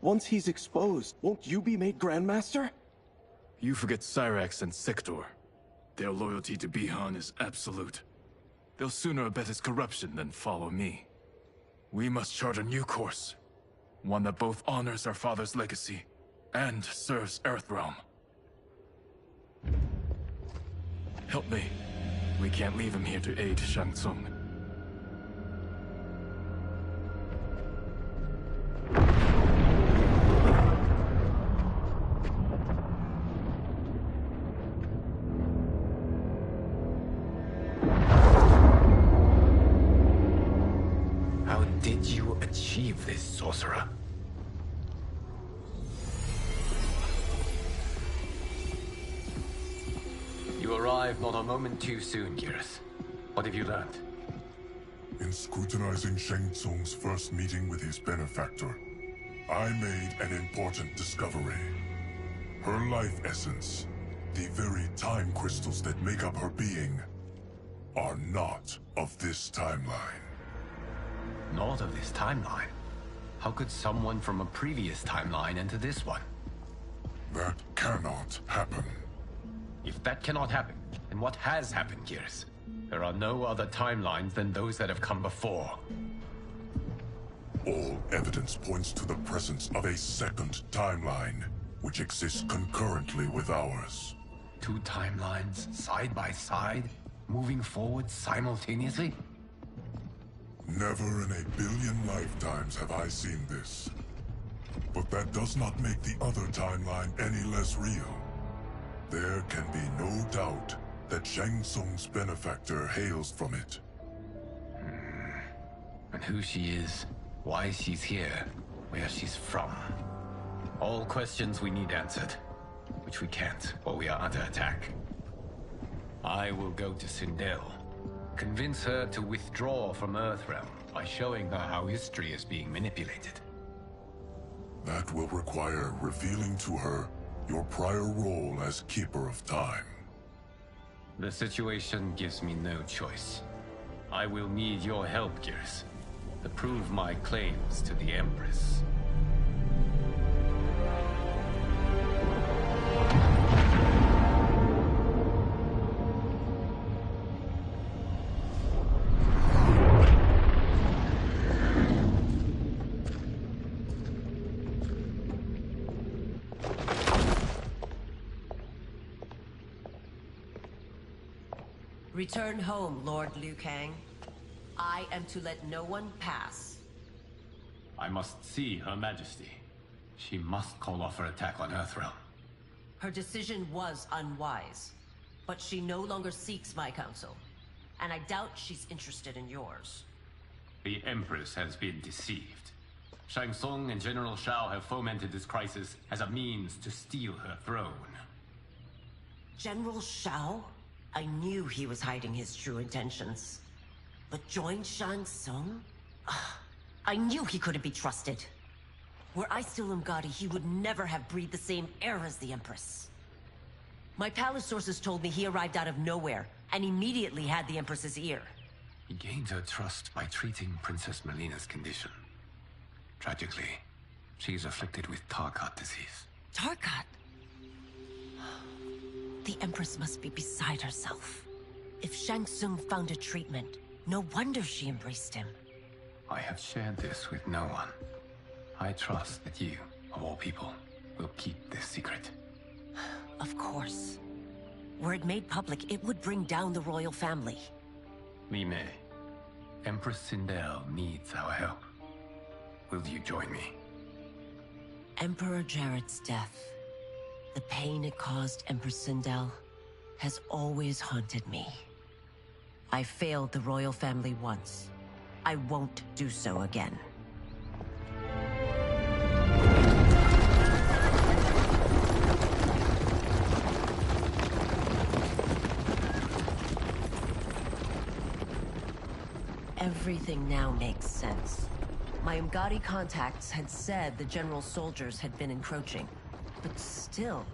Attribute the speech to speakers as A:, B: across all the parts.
A: Once he's exposed, won't you be made Grandmaster?
B: You forget Cyrax and Sector. Their loyalty to Bihan is absolute. They'll sooner abet his corruption than follow me. We must chart a new course. One that both honors our father's legacy and serves Earthrealm. Help me. We can't leave him here to aid Shang Tsung.
C: How did you achieve this, sorcerer? You arrived not a moment too soon, Geras. What have you learned?
D: In scrutinizing Shang Tsung's first meeting with his benefactor, I made an important discovery. Her life essence, the very time crystals that make up her being, are not of this timeline.
C: Not of this timeline? How could someone from a previous timeline enter this one?
D: That cannot happen.
C: If that cannot happen, then what has happened, Geras? There are no other timelines than those that have come before.
D: All evidence points to the presence of a second timeline, which exists concurrently with ours.
C: Two timelines, side by side, moving forward simultaneously?
D: Never in a billion lifetimes have I seen this. But that does not make the other timeline any less real. There can be no doubt that Shang Tsung's benefactor hails from it.
C: And who she is, why she's here, where she's from. All questions we need answered, which we can't, or we are under attack. I will go to Sindel, convince her to withdraw from Earthrealm by showing her how history is being manipulated.
D: That will require revealing to her your prior role as Keeper of Time.
C: The situation gives me no choice. I will need your help, Geras, to prove my claims to the Empress.
E: Return home, Lord Liu Kang. I am to let no one pass.
C: I must see Her Majesty. She must call off her attack on Earthrealm.
E: Her decision was unwise, but she no longer seeks my counsel, and I doubt she's interested in yours.
C: The Empress has been deceived. Shang Tsung and General Shao have fomented this crisis as a means to steal her throne.
E: General Shao? I knew he was hiding his true intentions. But join Shang Tsung? I knew he couldn't be trusted. Were I still Umgadi, he would never have breathed the same air as the Empress. My palace sources told me he arrived out of nowhere, and immediately had the Empress's ear.
C: He gained her trust by treating Princess Melina's condition. Tragically, she's afflicted with Tarkat disease.
E: Tarkat? The Empress must be beside herself. If Shang Tsung found a treatment, no wonder she embraced him.
C: I have shared this with no one. I trust that you, of all people, will keep this secret.
E: Of course. Were it made public, it would bring down the royal family.
C: Li Mei, Empress Sindel needs our help. Will you join me?
E: Emperor Jarrett's death, the pain it caused Empress Sindel, has always haunted me. I failed the royal family once. I won't do so again. Everything now makes sense. My Umgadi contacts had said the general soldiers had been encroaching. But still,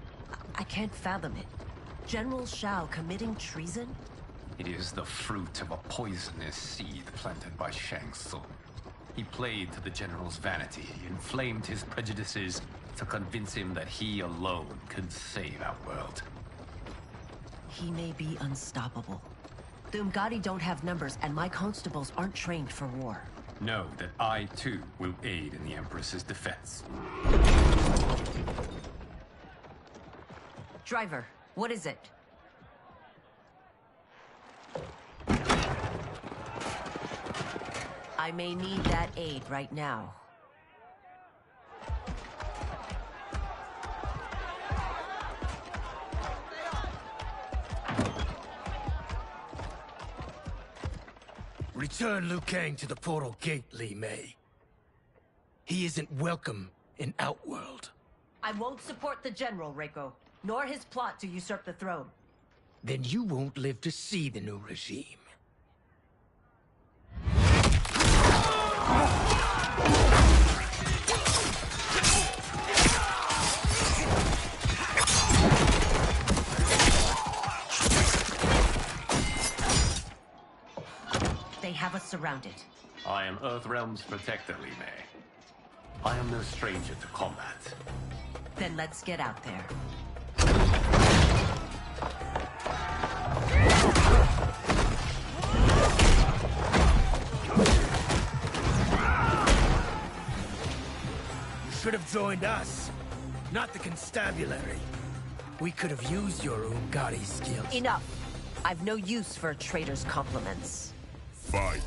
E: I can't fathom it. General Shao committing treason?
C: It is the fruit of a poisonous seed planted by Shang Tsung. He played to the General's vanity, inflamed his prejudices to convince him that he alone could save our world.
E: He may be unstoppable. The Umgadi don't have numbers, and my constables aren't trained for war.
C: Know that I, too, will aid in the Empress's defense.
E: Driver, what is it? I may need that aid right now.
F: Return Liu Kang to the portal gate, Li Mei. He isn't welcome in Outworld.
E: I won't support the General, Reiko, nor his plot to usurp the throne.
F: Then you won't live to see the new regime.
E: They have us surrounded.
C: I am Earthrealm's protector, Li Mei. I am no stranger to combat.
E: Then let's get out there.
F: You should have joined us, not the constabulary. We could have used your Umgadi skills.
E: Enough! I've no use for a traitor's compliments.
D: Fight.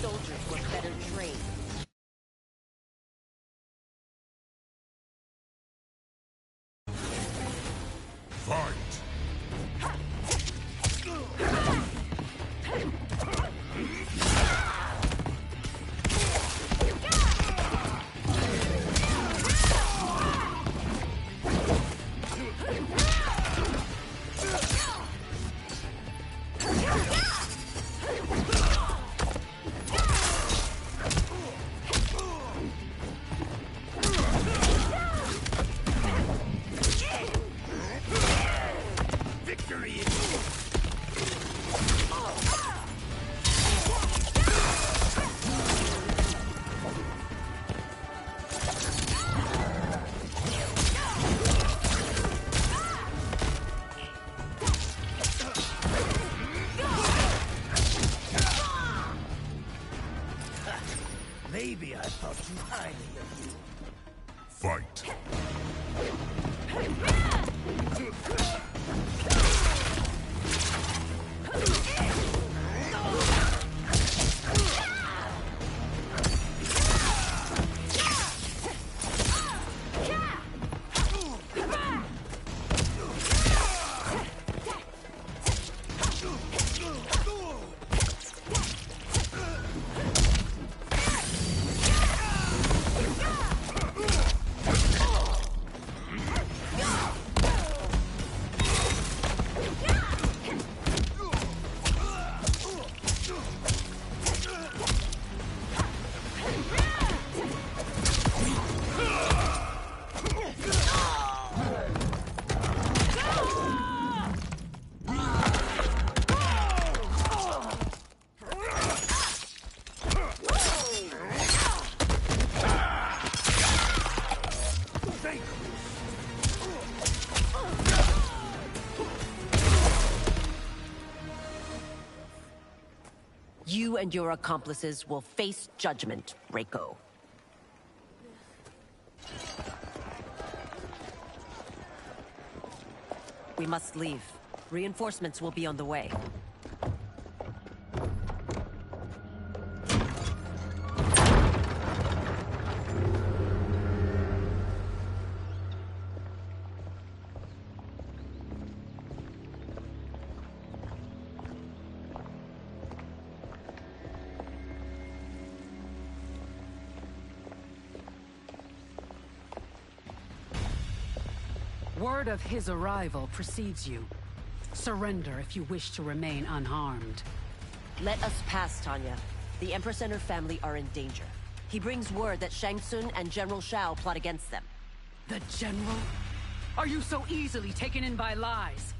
E: Soldiers were better trained.
D: Fight.
F: Maybe I thought too highly of you.
D: Fight.
E: and your accomplices will face judgment, Reiko. We must leave. Reinforcements will be on the way.
G: Word of his arrival precedes you. Surrender if you wish to remain unharmed.
E: Let us pass, Tanya. The Empress and her family are in danger. He brings word that Shang Tsung and General Shao plot against them.
G: The General? Are you so easily taken in by lies?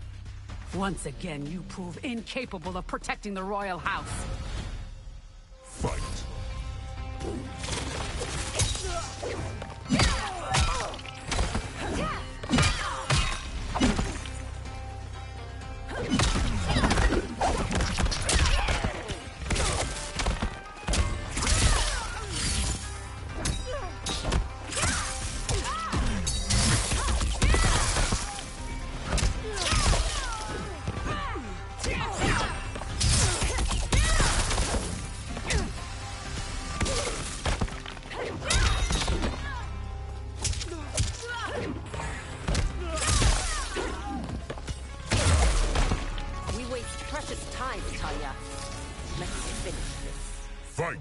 G: Once again, you prove incapable of protecting the royal house.
D: Fight. Fight!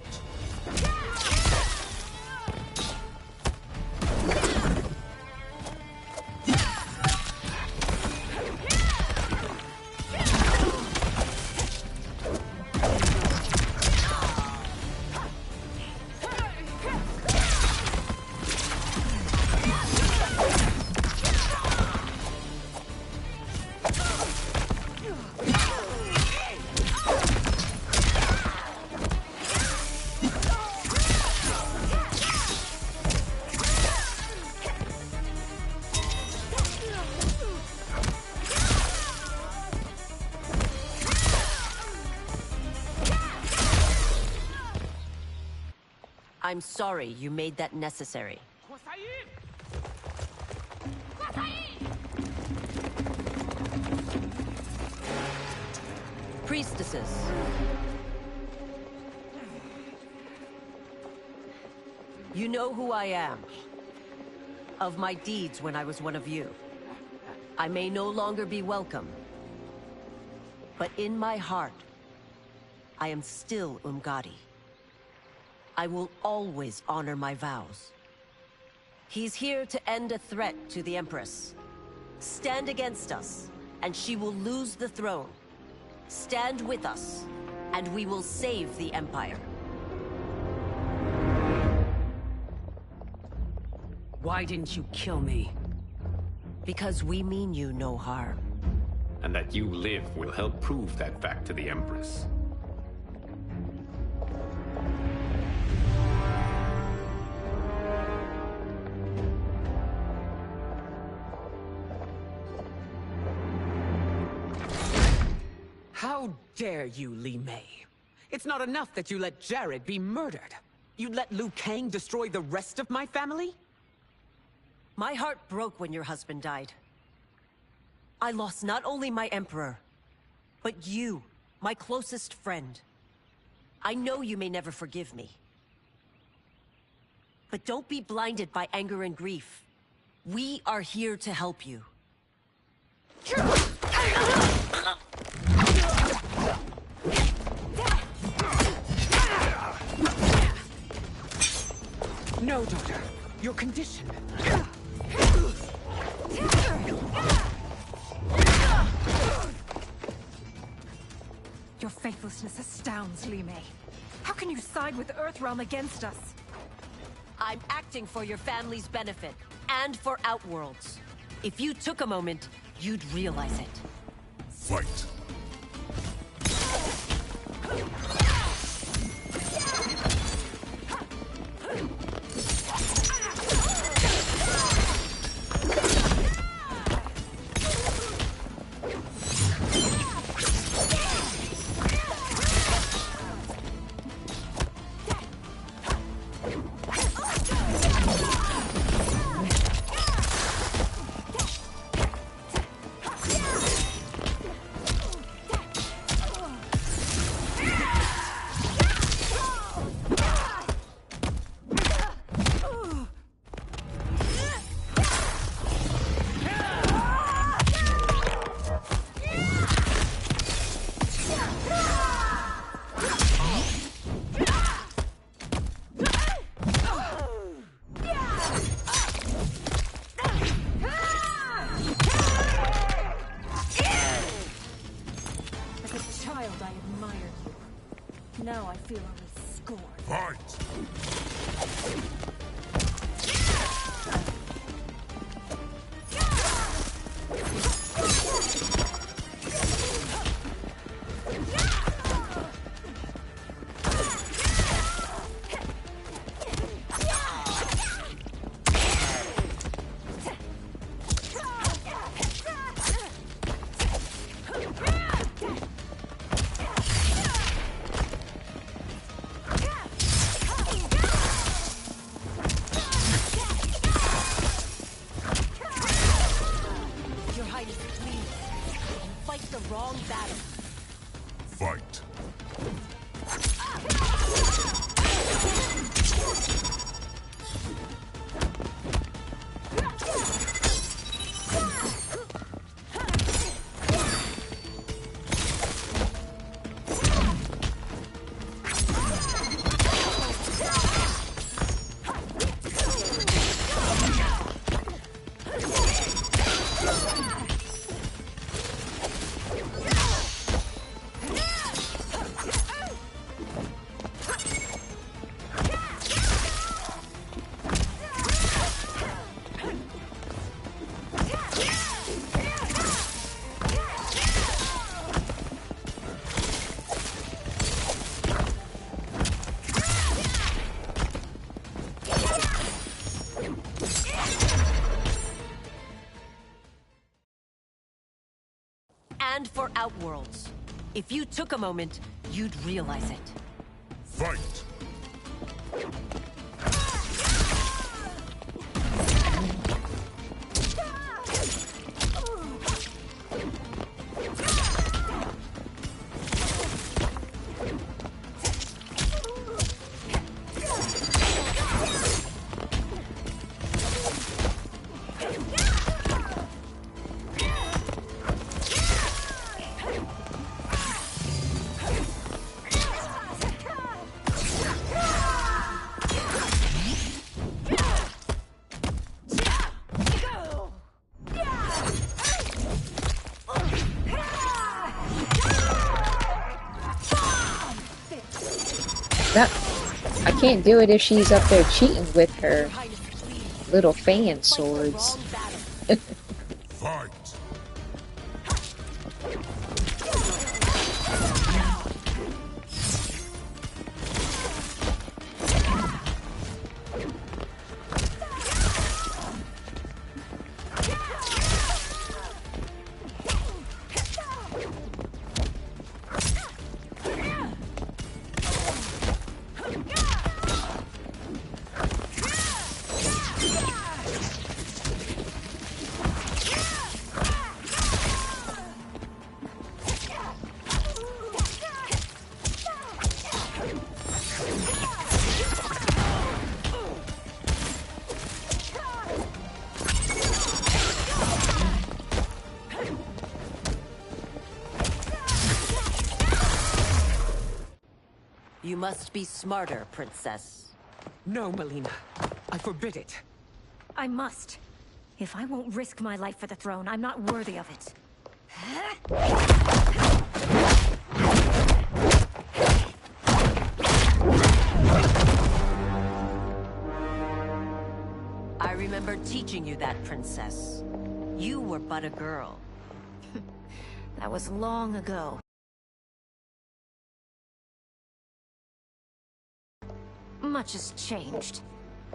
E: I'm sorry you made that necessary. Priestesses. You know who I am. Of my deeds when I was one of you. I may no longer be welcome. But in my heart, I am still Umgadi. I will always honor my vows. He's here to end a threat to the Empress. Stand against us, and she will lose the throne. Stand with us, and we will save the Empire.
G: Why didn't you kill me?
E: Because we mean you no harm.
C: And that you live will help prove that fact to the Empress.
H: How dare you, Li Mei? It's not enough that you let Jared be murdered. You'd let Liu Kang destroy the rest of my family?
E: My heart broke when your husband died. I lost not only my emperor, but you, my closest friend. I know you may never forgive me. But don't be blinded by anger and grief. We are here to help you.
H: No, daughter. Your condition.
I: Your faithlessness astounds, Li Mei. How can you side with Earthrealm against us?
E: I'm acting for your family's benefit, and for Outworld's. If you took a moment, you'd realize it.
D: Fight!
I: Now I feel only scorn.
D: Fight! Fight.
E: And for Outworlds. If you took a moment, you'd realize it.
D: Fight!
J: That, I can't do it if she's up there cheating with her little fan swords.
D: Fight!
E: You must be smarter, Princess.
H: No, Melina. I forbid it.
I: I must. If I won't risk my life for the throne, I'm not worthy of it.
E: I remember teaching you that, Princess. You were but a girl.
I: That was long ago. Much has changed.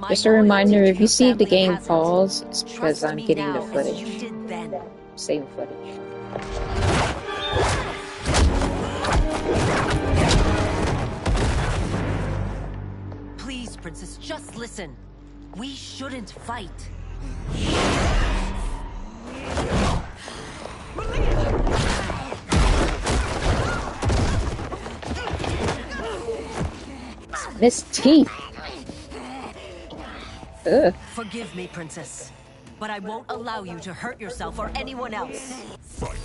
J: Just a reminder, if you see the game pause, it's because I'm getting the footage. Same footage.
E: Please, Princess. Just listen. We shouldn't fight.
J: Miss teeth. Ugh.
E: Forgive me, Princess, but I won't allow you to hurt yourself or anyone else.
D: Fight.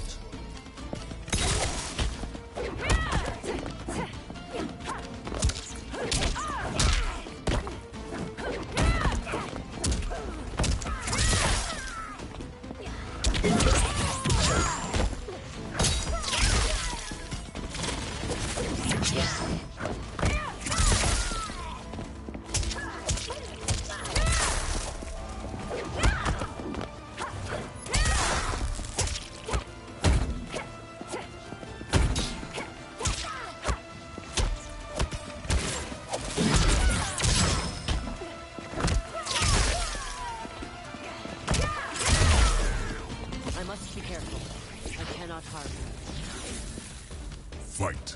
D: Fight.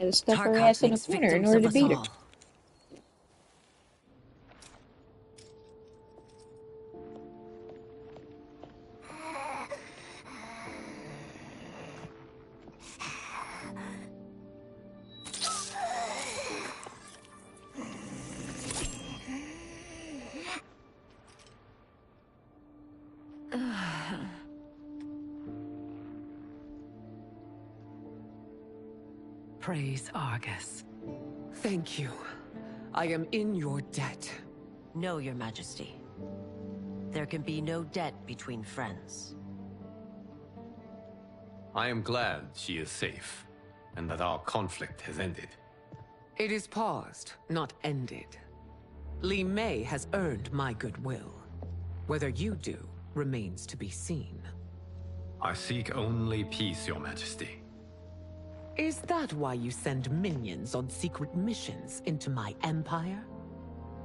J: I had to stuff her ass in a corner in order to beat her.
H: Praise Argus. Thank you. I am in your debt.
E: No, Your Majesty. There can be no debt between friends.
C: I am glad she is safe, and that our conflict has ended.
H: It is paused, not ended. Li Mei has earned my goodwill. Whether you do, remains to be seen.
C: I seek only peace, Your Majesty.
H: Is that why you send minions on secret missions into my empire?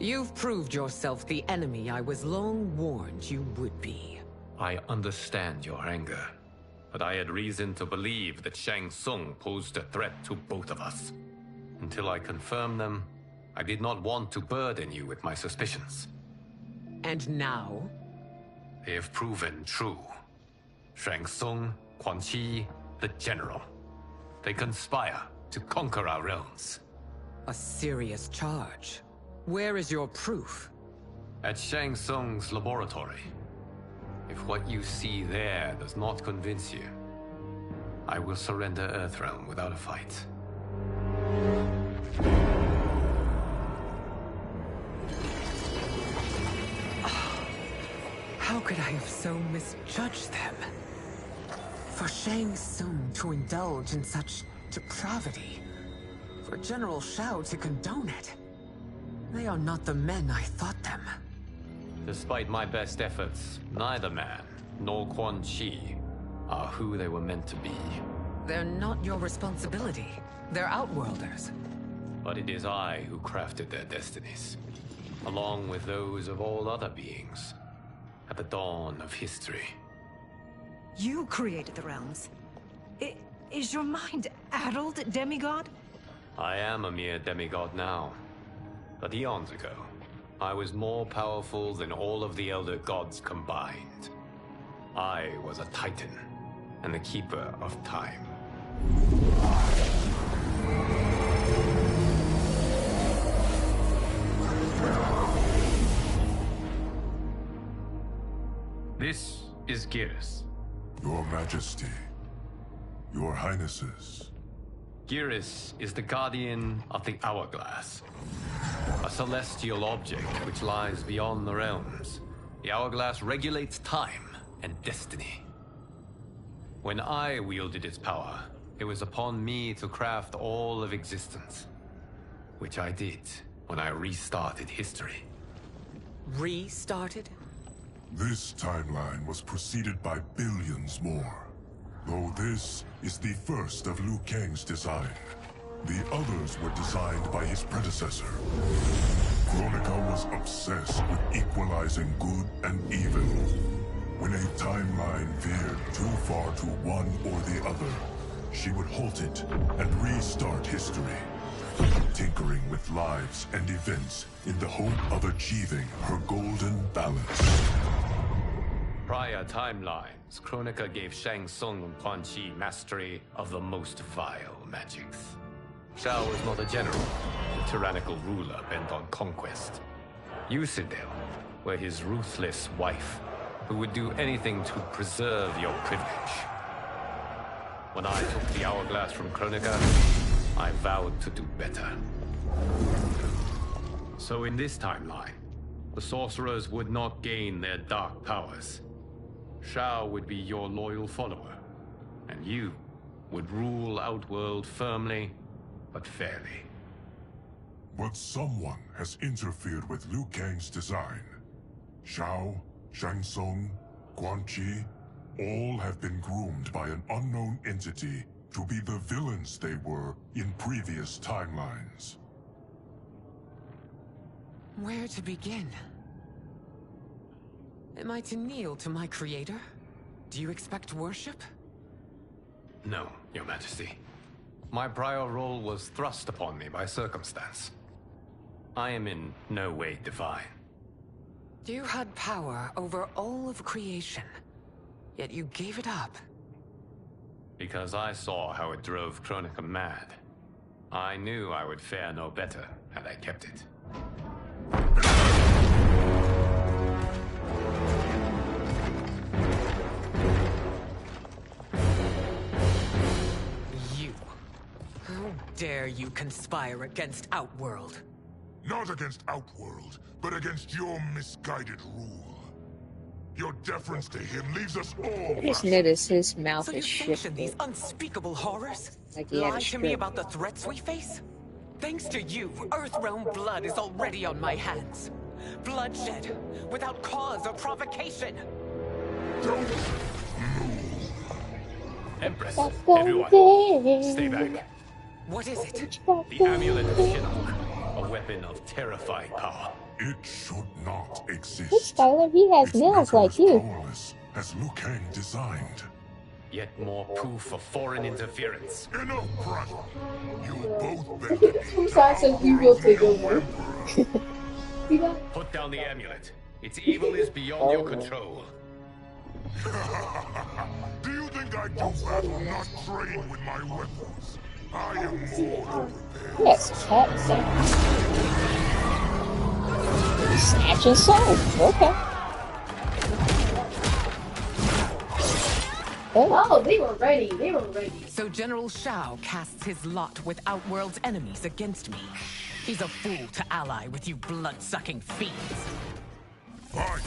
H: You've proved yourself the enemy I was long warned you would be.
C: I understand your anger, but I had reason to believe that Shang Tsung posed a threat to both of us. Until I confirmed them, I did not want to burden you with my suspicions.
H: And now?
C: They have proven true. Shang Tsung, Quan Chi, the General. They conspire to conquer our realms.
H: A serious charge. Where is your proof?
C: At Shang Tsung's laboratory. If what you see there does not convince you, I will surrender Earthrealm without a fight.
H: How could I have so misjudged them? For Shang Tsung to indulge in such depravity, for General Shao to condone it, they are not the men I thought them.
C: Despite my best efforts, neither man nor Quan Chi are who they were meant to be.
H: They're not your responsibility. They're Outworlders.
C: But it is I who crafted their destinies, along with those of all other beings, at the dawn of history.
I: You created the realms. Is your mind addled, demigod?
C: I am a mere demigod now. But eons ago, I was more powerful than all of the Elder Gods combined. I was a Titan, and the Keeper of Time. This is Geras.
D: Your Majesty. Your Highnesses.
C: Geras is the guardian of the Hourglass. A celestial object which lies beyond the realms, The hourglass regulates time and destiny. When I wielded its power, it was upon me to craft all of existence. Which I did when I restarted history.
H: Restarted?
D: This timeline was preceded by billions more. Though this is the first of Liu Kang's design. The others were designed by his predecessor. Kronika was obsessed with equalizing good and evil. When a timeline veered too far to one or the other, she would halt it and restart history, tinkering with lives and events in the hope of achieving her golden balance.
C: Prior timelines, Kronika gave Shang Tsung and Quan Chi mastery of the most vile magics. Shao was not a general, a tyrannical ruler bent on conquest. You, Sindel, were his ruthless wife, who would do anything to preserve your privilege. When I took the hourglass from Kronika, I vowed to do better. So in this timeline, the sorcerers would not gain their dark powers. Shao would be your loyal follower, and you would rule Outworld firmly, but fairly.
D: But someone has interfered with Liu Kang's design. Shao, Shang Tsung, Quan Chi, all have been groomed by an unknown entity to be the villains they were in previous timelines.
H: Where to begin? Am I to kneel to my creator? Do you expect worship?
C: No, Your Majesty. My prior role was thrust upon me by circumstance. I am in no way divine.
H: You had power over all of creation, yet you gave it up.
C: Because I saw how it drove Kronika mad. I knew I would fare no better had I kept it.
H: How dare you conspire against Outworld?
D: Not against Outworld, but against your misguided rule. Your deference to him leaves us all.
J: I just noticed his mouth
H: So
J: is
H: you sanction
J: shifting.
H: these unspeakable horrors?
J: Like he had a
H: Lie to me
J: stroke.
H: about the threats we face? Thanks to you, Earthrealm blood is already on my hands. Bloodshed, without cause or provocation.
D: Don't
C: Empress,
J: That's the
C: everyone,
J: thing.
C: stay back.
H: What is it?
C: The amulet of Shinnok, a weapon of terrifying power.
D: It should not exist.
J: This Skylar, he has
D: It's
J: nails
D: never
J: like
D: as
J: you.
D: powerless as Liu Kang designed.
C: Yet more proof of foreign interference.
D: Enough, brother. You both bend the knee.
J: Sometimes says we will take over. See that?
C: Put down the amulet. Its evil is beyond your control.
D: Do you think I do battle not trained with my weapons? I am more than prepared.
J: Yes, cat snatch and soul. Okay. Oh, they were ready. They were ready.
H: So General Shao casts his lot with Outworld's enemies against me. He's a fool to ally with you blood-sucking fiends.
D: Fight!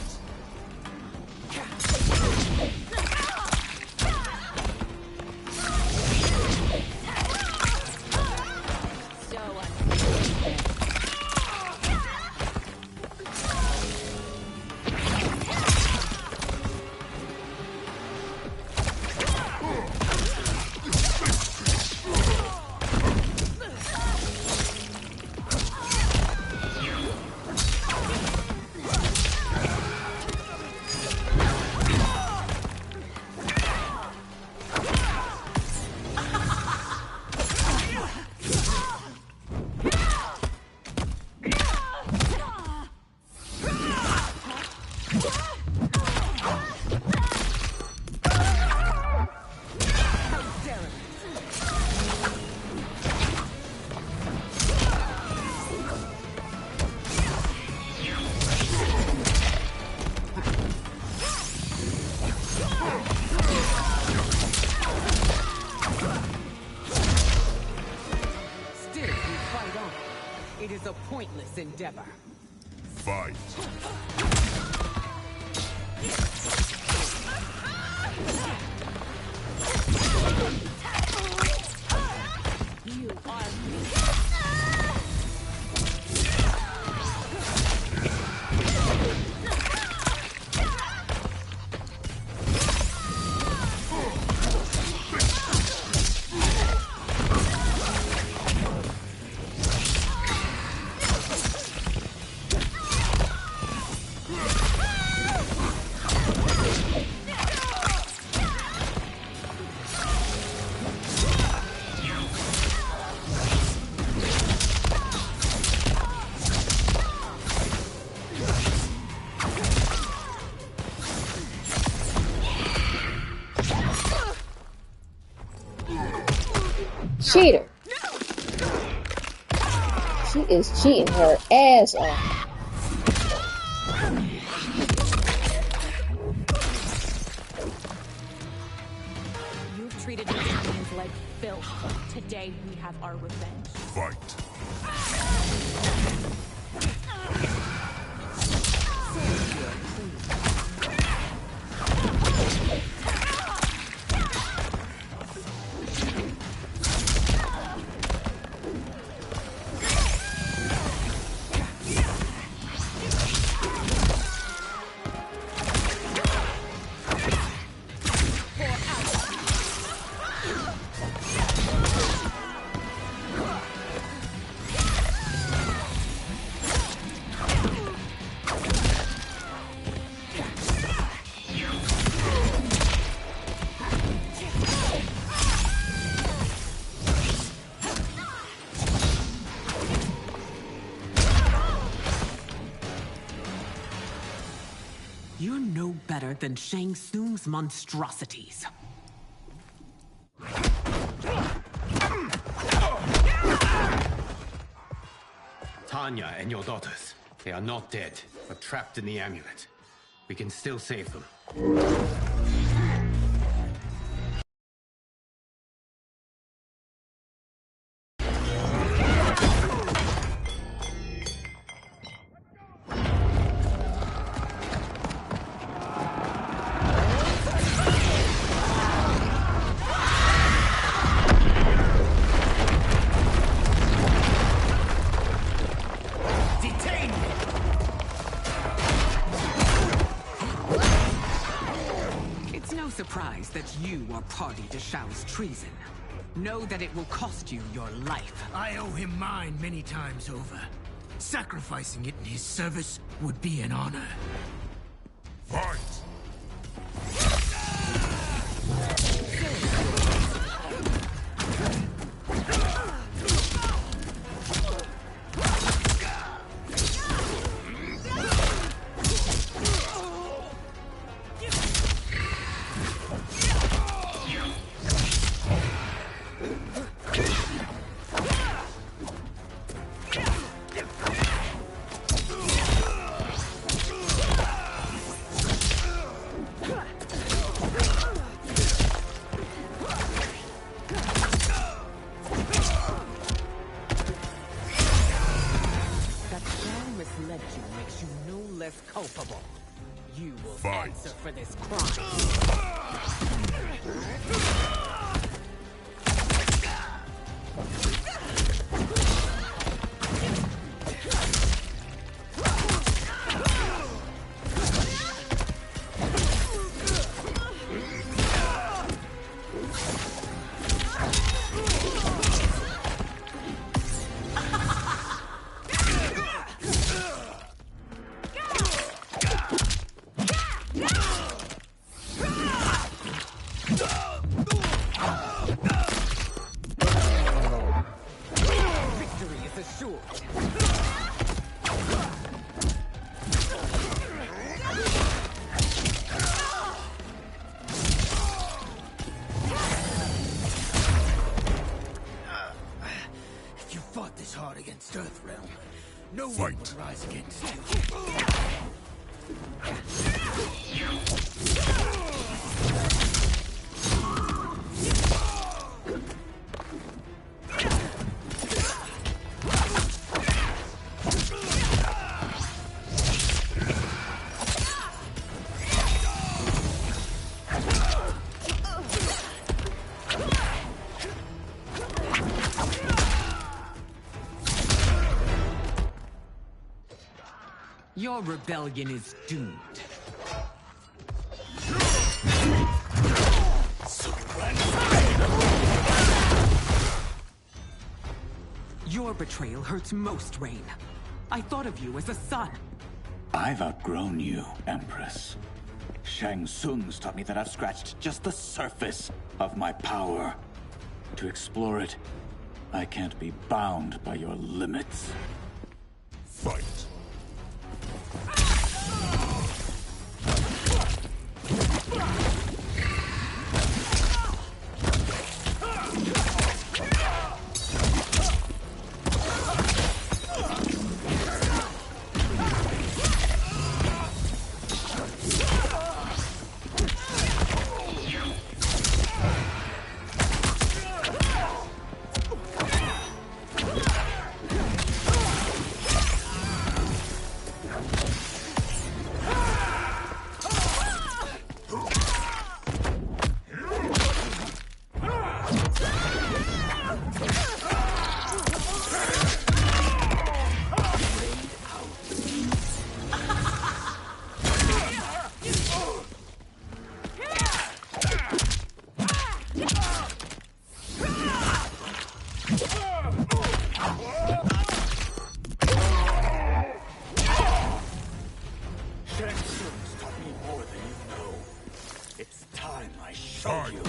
H: It is a pointless endeavor.
D: Fight!
J: Cheater. She is cheating her ass off.
K: You've treated your champions like filth. Today we have our revenge.
D: Fight.
H: You're no better than Shang Tsung's monstrosities.
C: Tanya and your daughters. They are not dead, but trapped in the amulet. We can still save them.
H: Surprised that you are party to Shao's treason. Know that it will cost you your life.
F: I owe him mine many times over. Sacrificing it in his service would be an honor.
D: Fight!
H: Culpable. You will
D: Fight.
H: answer for this crime.
F: Against Earthrealm, no
D: Fight.
F: one would rise against you.
H: Your rebellion is doomed. Your betrayal hurts most, Rain. I thought of you as a son.
L: I've outgrown you, Empress. Shang Tsung's taught me that I've scratched just the surface of my power. To explore it, I can't be bound by your limits.
D: Fight.
F: show you.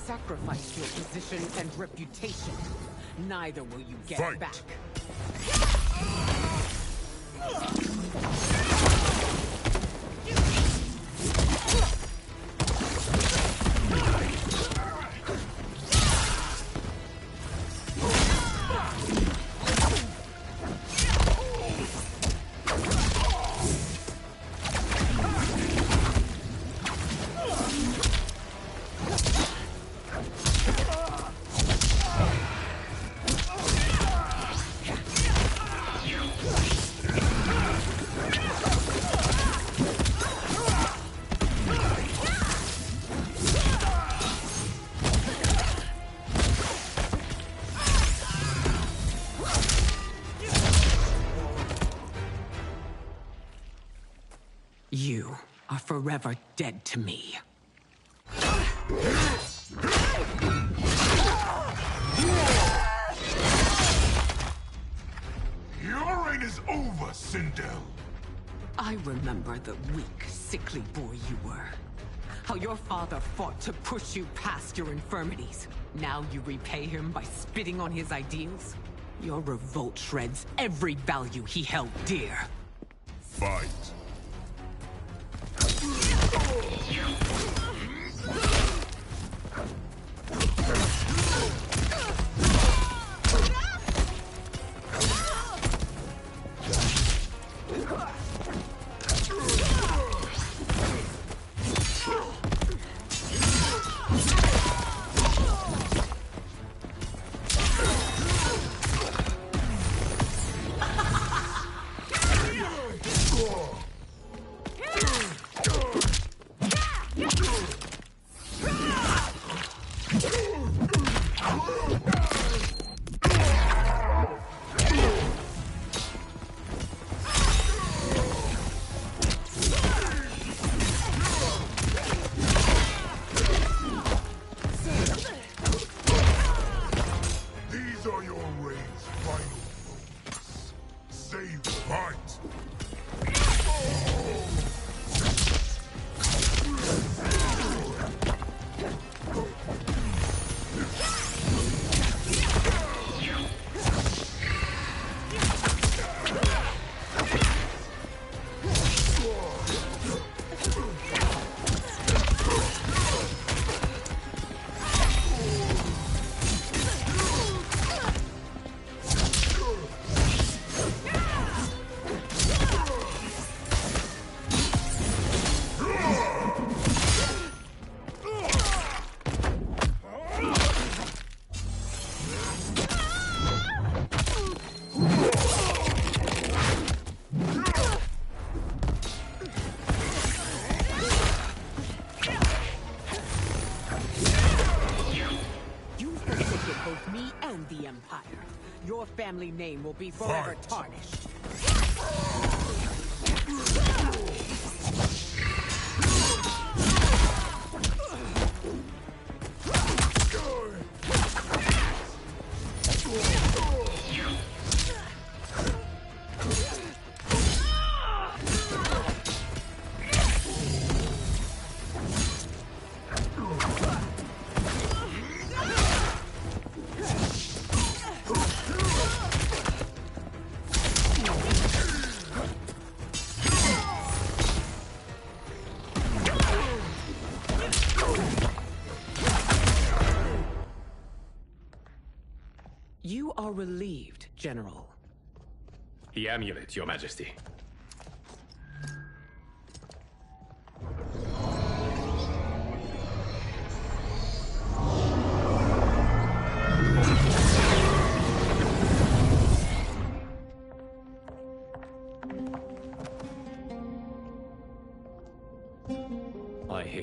H: Sacrifice your position and reputation. Neither will you get
D: Fight.
H: back. You are forever dead to me.
D: Your reign is over, Sindel.
H: I remember the weak, sickly boy you were. How your father fought to push you past your infirmities. Now you repay him by spitting on his ideals? Your revolt shreds every value he held dear.
D: Fight. These are your reign's final moments. Save the fight.
H: Both me and the Empire. Your family name will be forever tarnished. You are relieved, General.
M: The amulet, Your Majesty.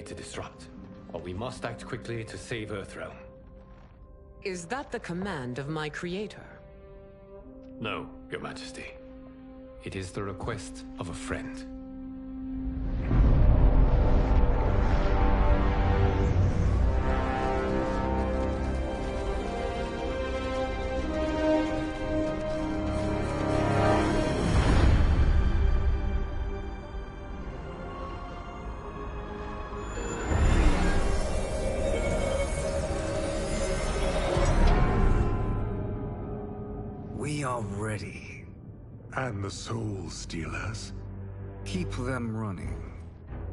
M: need to disrupt. But we must act quickly to save Earthrealm.
H: Is that the command of my creator?
M: No, Your Majesty. It is the request of a friend.
N: We are ready. And the Soul Stealers? Keep them running.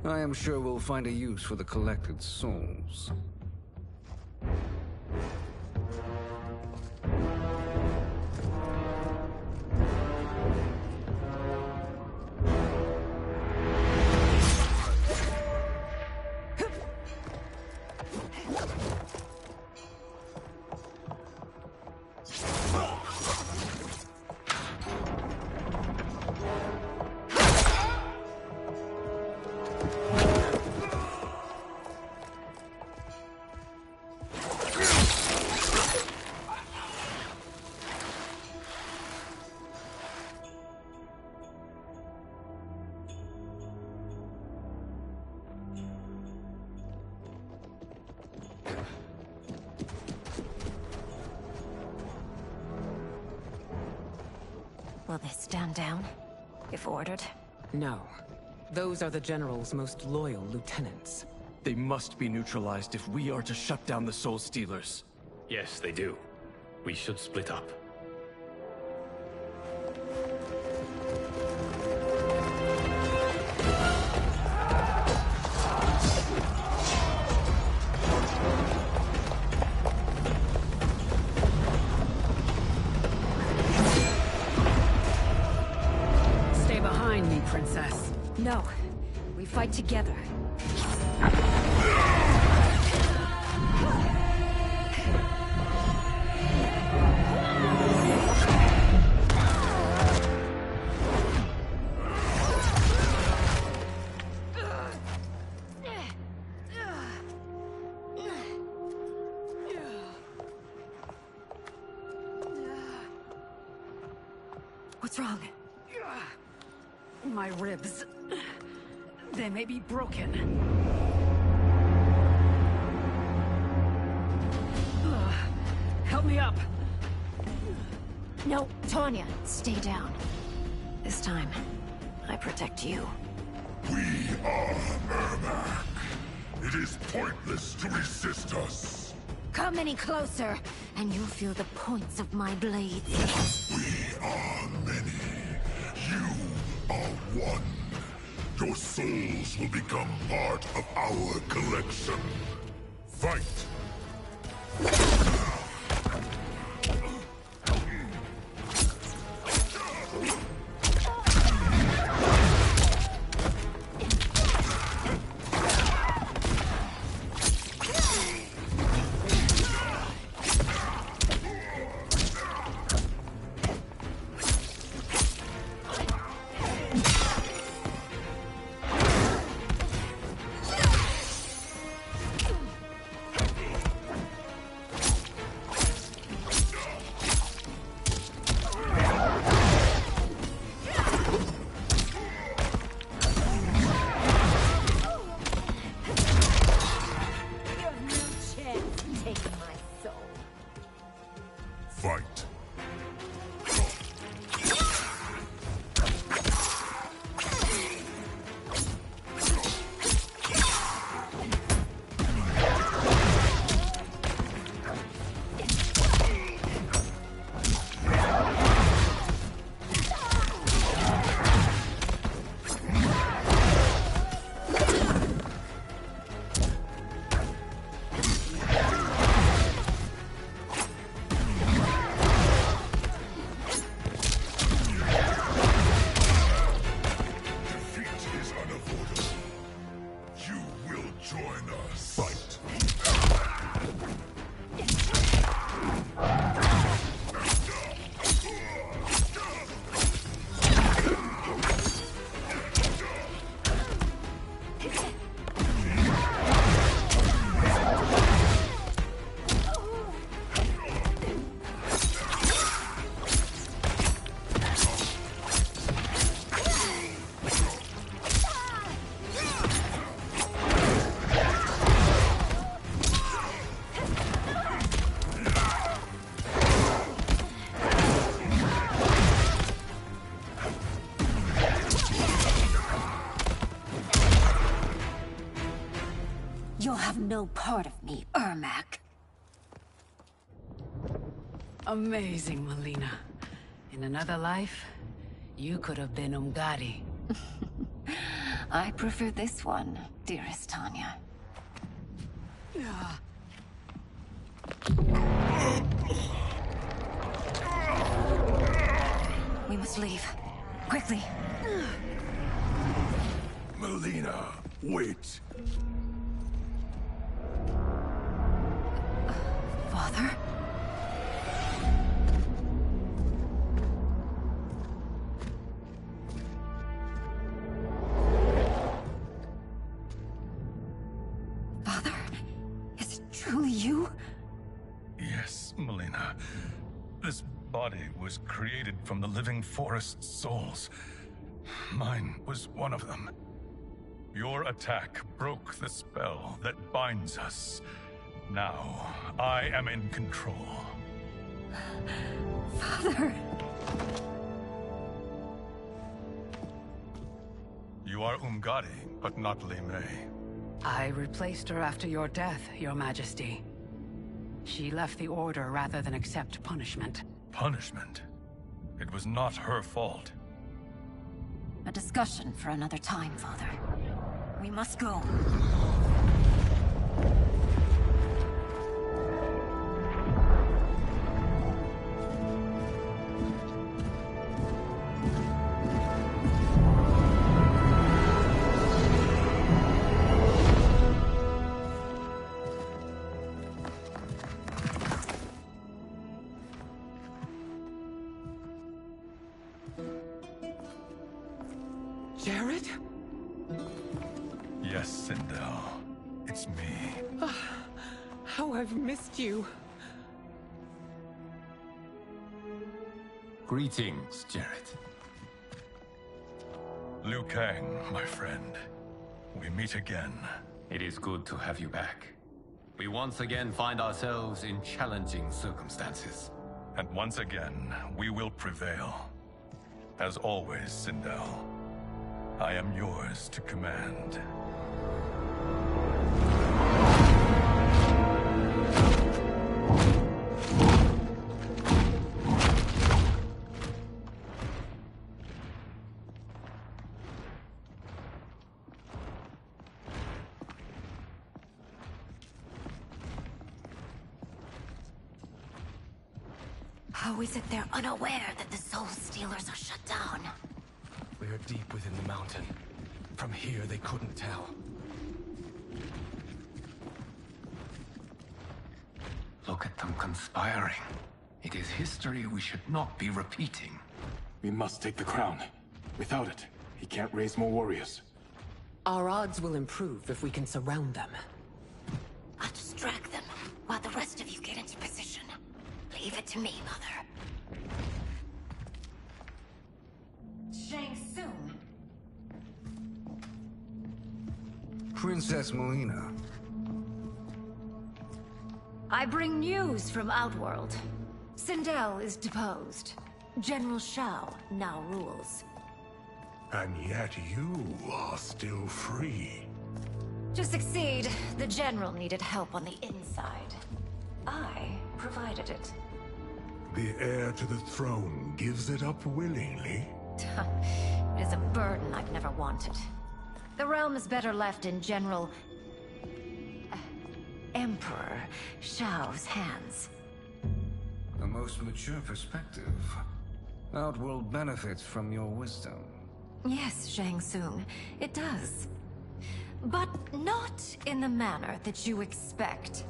N: I am sure we'll find a use for the collected souls.
I: Will they stand down, if ordered?
H: No. Those are the General's most loyal lieutenants.
A: They must be neutralized if we are to shut down the Soul Stealers.
M: Yes, they do. We should split up.
G: Stay behind me, Princess.
I: No. We fight together. What's wrong?
G: My ribs. They may be broken. Help me up.
I: No, Tanya, stay down. This time, I protect you.
D: We are Ermac. It is pointless to resist us.
I: Come any closer, and you'll feel the points of my blades.
D: We are many. You are one. Your souls will become part of our collection. Fight! Fight.
O: part of me, Ermac.
G: Amazing, Melina. In another life, you could have been Umgadi.
O: I prefer this one, dearest Tanya. We must leave. Quickly.
D: Melina, wait.
O: Father? Father? Is it truly you?
P: Yes, Melina. This body was created from the living forest's souls. Mine was one of them. Your attack broke the spell that binds us. Now, I am in control.
O: Father!
P: You are Umgadi, but not Li Mei.
G: I replaced her after your death, Your Majesty. She left the Order rather than accept punishment.
P: Punishment? It was not her fault.
O: A discussion for another time, Father. We must go.
H: Jared?
P: Yes, Sindel. It's me.
H: How I've missed you.
C: Greetings, Jared.
P: Liu Kang, my friend. We meet again.
C: It is good to have you back. We once again find ourselves in challenging circumstances.
P: And once again, we will prevail. As always, Sindel, I am yours to command.
O: How is it they're unaware that the Soul Stealers are shut down?
A: We are deep within the mountain. From here, they couldn't tell.
C: Look at them conspiring. It is history we should not be repeating.
B: We must take the crown. Without it, he can't raise more warriors.
H: Our odds will improve if we can surround them.
O: I'll distract them while the rest of you get into position. Leave it to me, Mother. Shang Tsung.
N: Princess Melina.
I: I bring news from Outworld. Sindel is deposed. General Shao now rules.
D: And yet you are still free.
I: To succeed, the General needed help on the inside. I provided it.
D: The heir to the throne gives it up willingly.
I: It is a burden I've never wanted. The realm is better left in General... Emperor Shao's hands.
N: A most mature perspective. Outworld benefits from your wisdom.
I: Yes, Shang Tsung, it does. But not in the manner that you expect.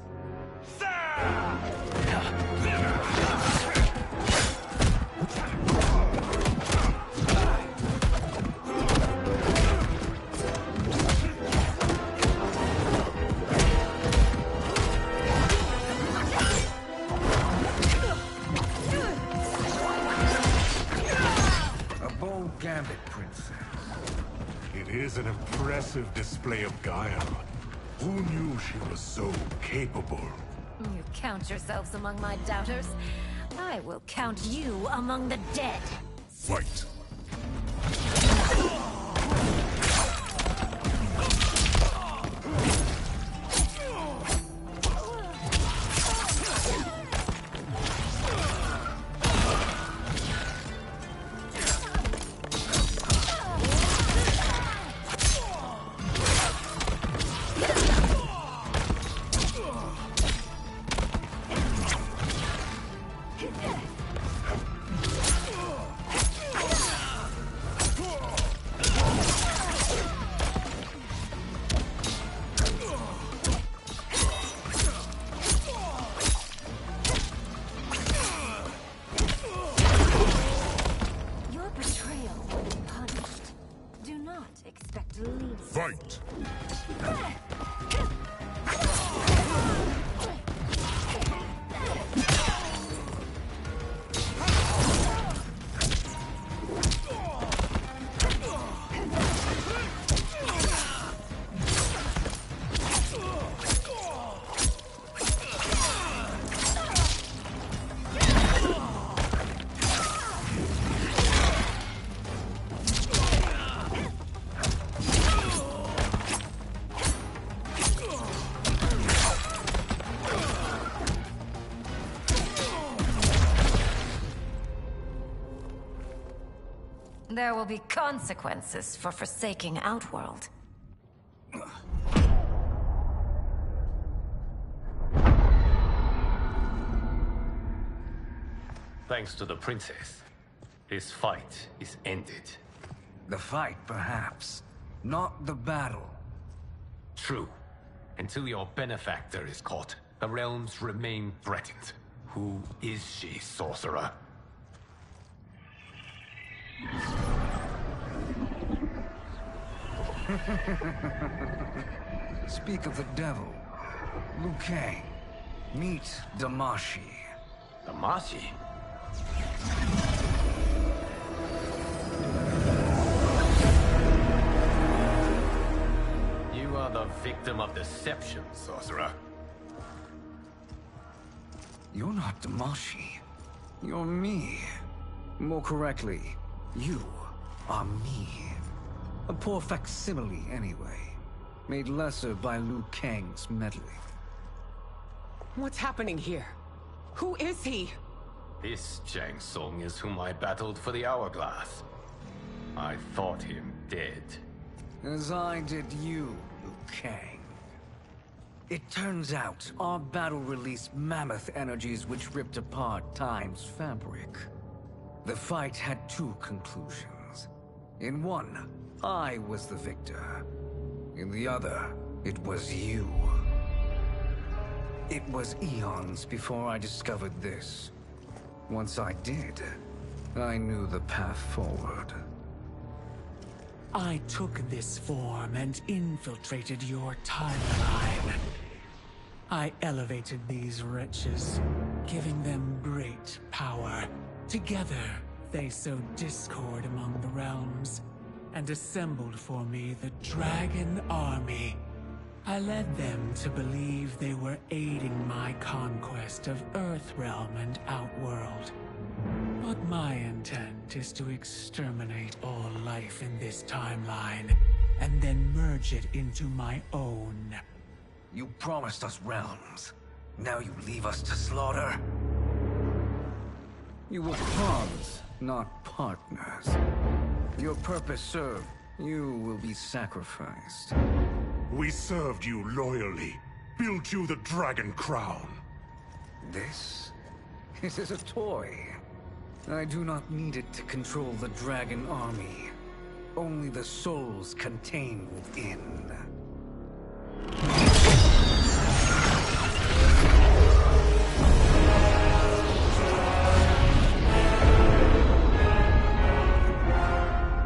N: A bold gambit, Princess.
D: It is an impressive display of guile. Who knew she was so capable?
I: You count yourselves among my doubters. I will count you among the dead.
D: Fight! Fight!
I: There will be consequences for forsaking Outworld.
M: Thanks to the princess, this fight is ended.
N: The fight, perhaps. Not the battle.
M: True. Until your benefactor is caught, the realms remain threatened. Who is she, sorcerer?
N: Speak of the devil. Liu Kang. Meet Damashi.
M: Damashi? You are the victim of deception, sorcerer.
N: You're not Damashi. You're me. More correctly, you are me. A poor facsimile, anyway. Made lesser by Liu Kang's meddling.
H: What's happening here? Who is he?
M: This Shang Tsung is whom I battled for the Hourglass. I thought him dead.
N: As I did you, Liu Kang. It turns out our battle released mammoth energies which ripped apart time's fabric. The fight had two conclusions. In one, I was the victor. In the other, it was you. It was eons before I discovered this. Once I did, I knew the path forward.
F: I took this form and infiltrated your timeline. I elevated these wretches, giving them great power. Together, they sowed discord among the realms, and assembled for me the Dragon Army. I led them to believe they were aiding my conquest of Earthrealm and Outworld. But my intent is to exterminate all life in this timeline, and then merge it into my own.
N: You promised us realms. Now you leave us to slaughter? You were pawns, not partners. Your purpose served. You will be sacrificed.
D: We served you loyally. Built you the Dragon Crown.
N: This is a toy. I do not need it to control the Dragon Army. Only the souls contained within.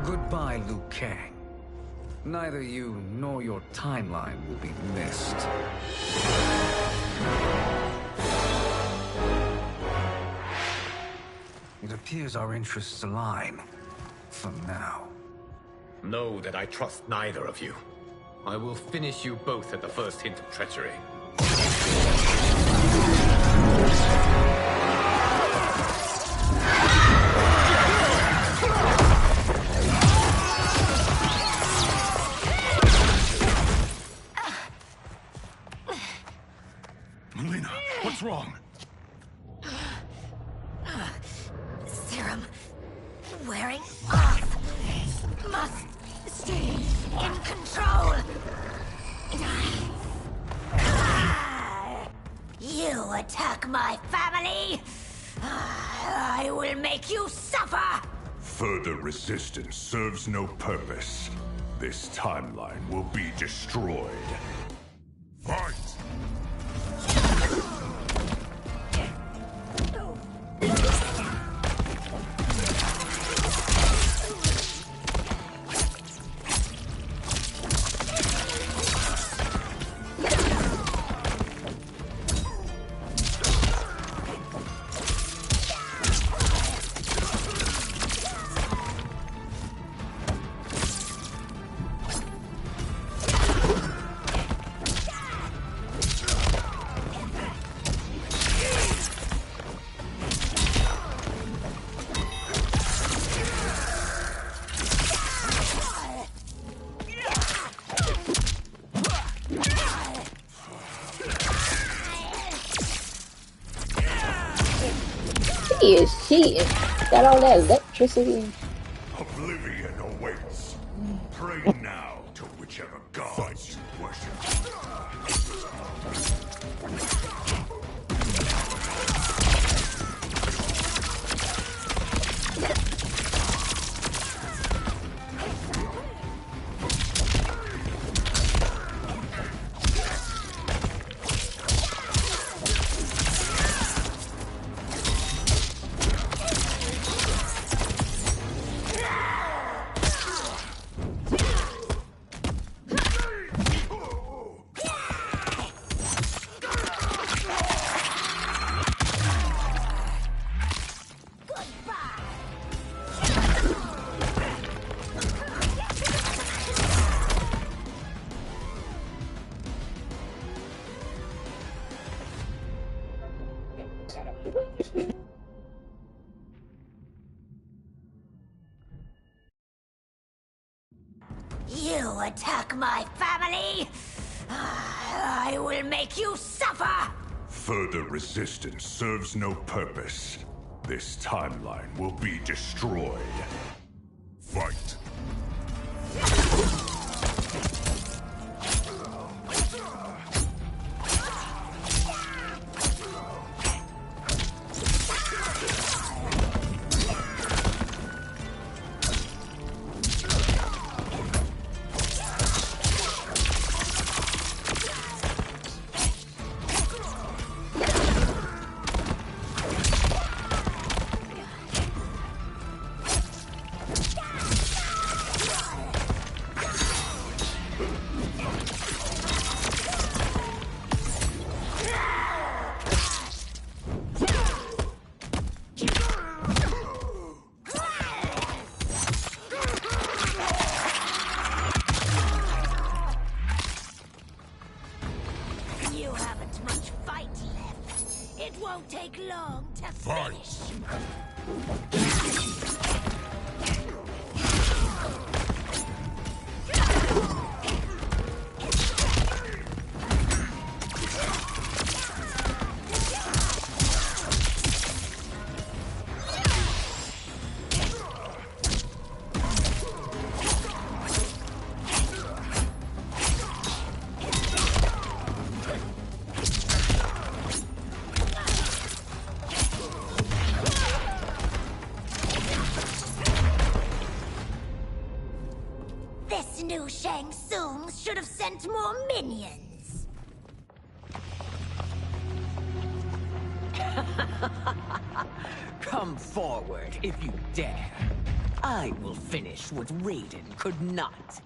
N: Goodbye, Liu Kang. Neither you nor your timeline will be missed. It appears our interests align. For now.
M: Know that I trust neither of you. I will finish you both at the first hint of treachery.
P: Melina, what's wrong?
O: Serum wearing off. Must stay in control. You attack my family. I will make you suffer.
D: Further resistance serves no purpose. This timeline will be destroyed. Fight!
J: He is cheating. Got all that electricity.
D: Oblivion awaits. Pray now to whichever gods you worship.
O: You attack my family? I will make you suffer!
D: Further resistance serves no purpose. This timeline will be destroyed. Fight.
O: Take long to finish. New Shang Tsung should have sent more minions.
Q: Come forward if you dare. I will finish what Raiden could not.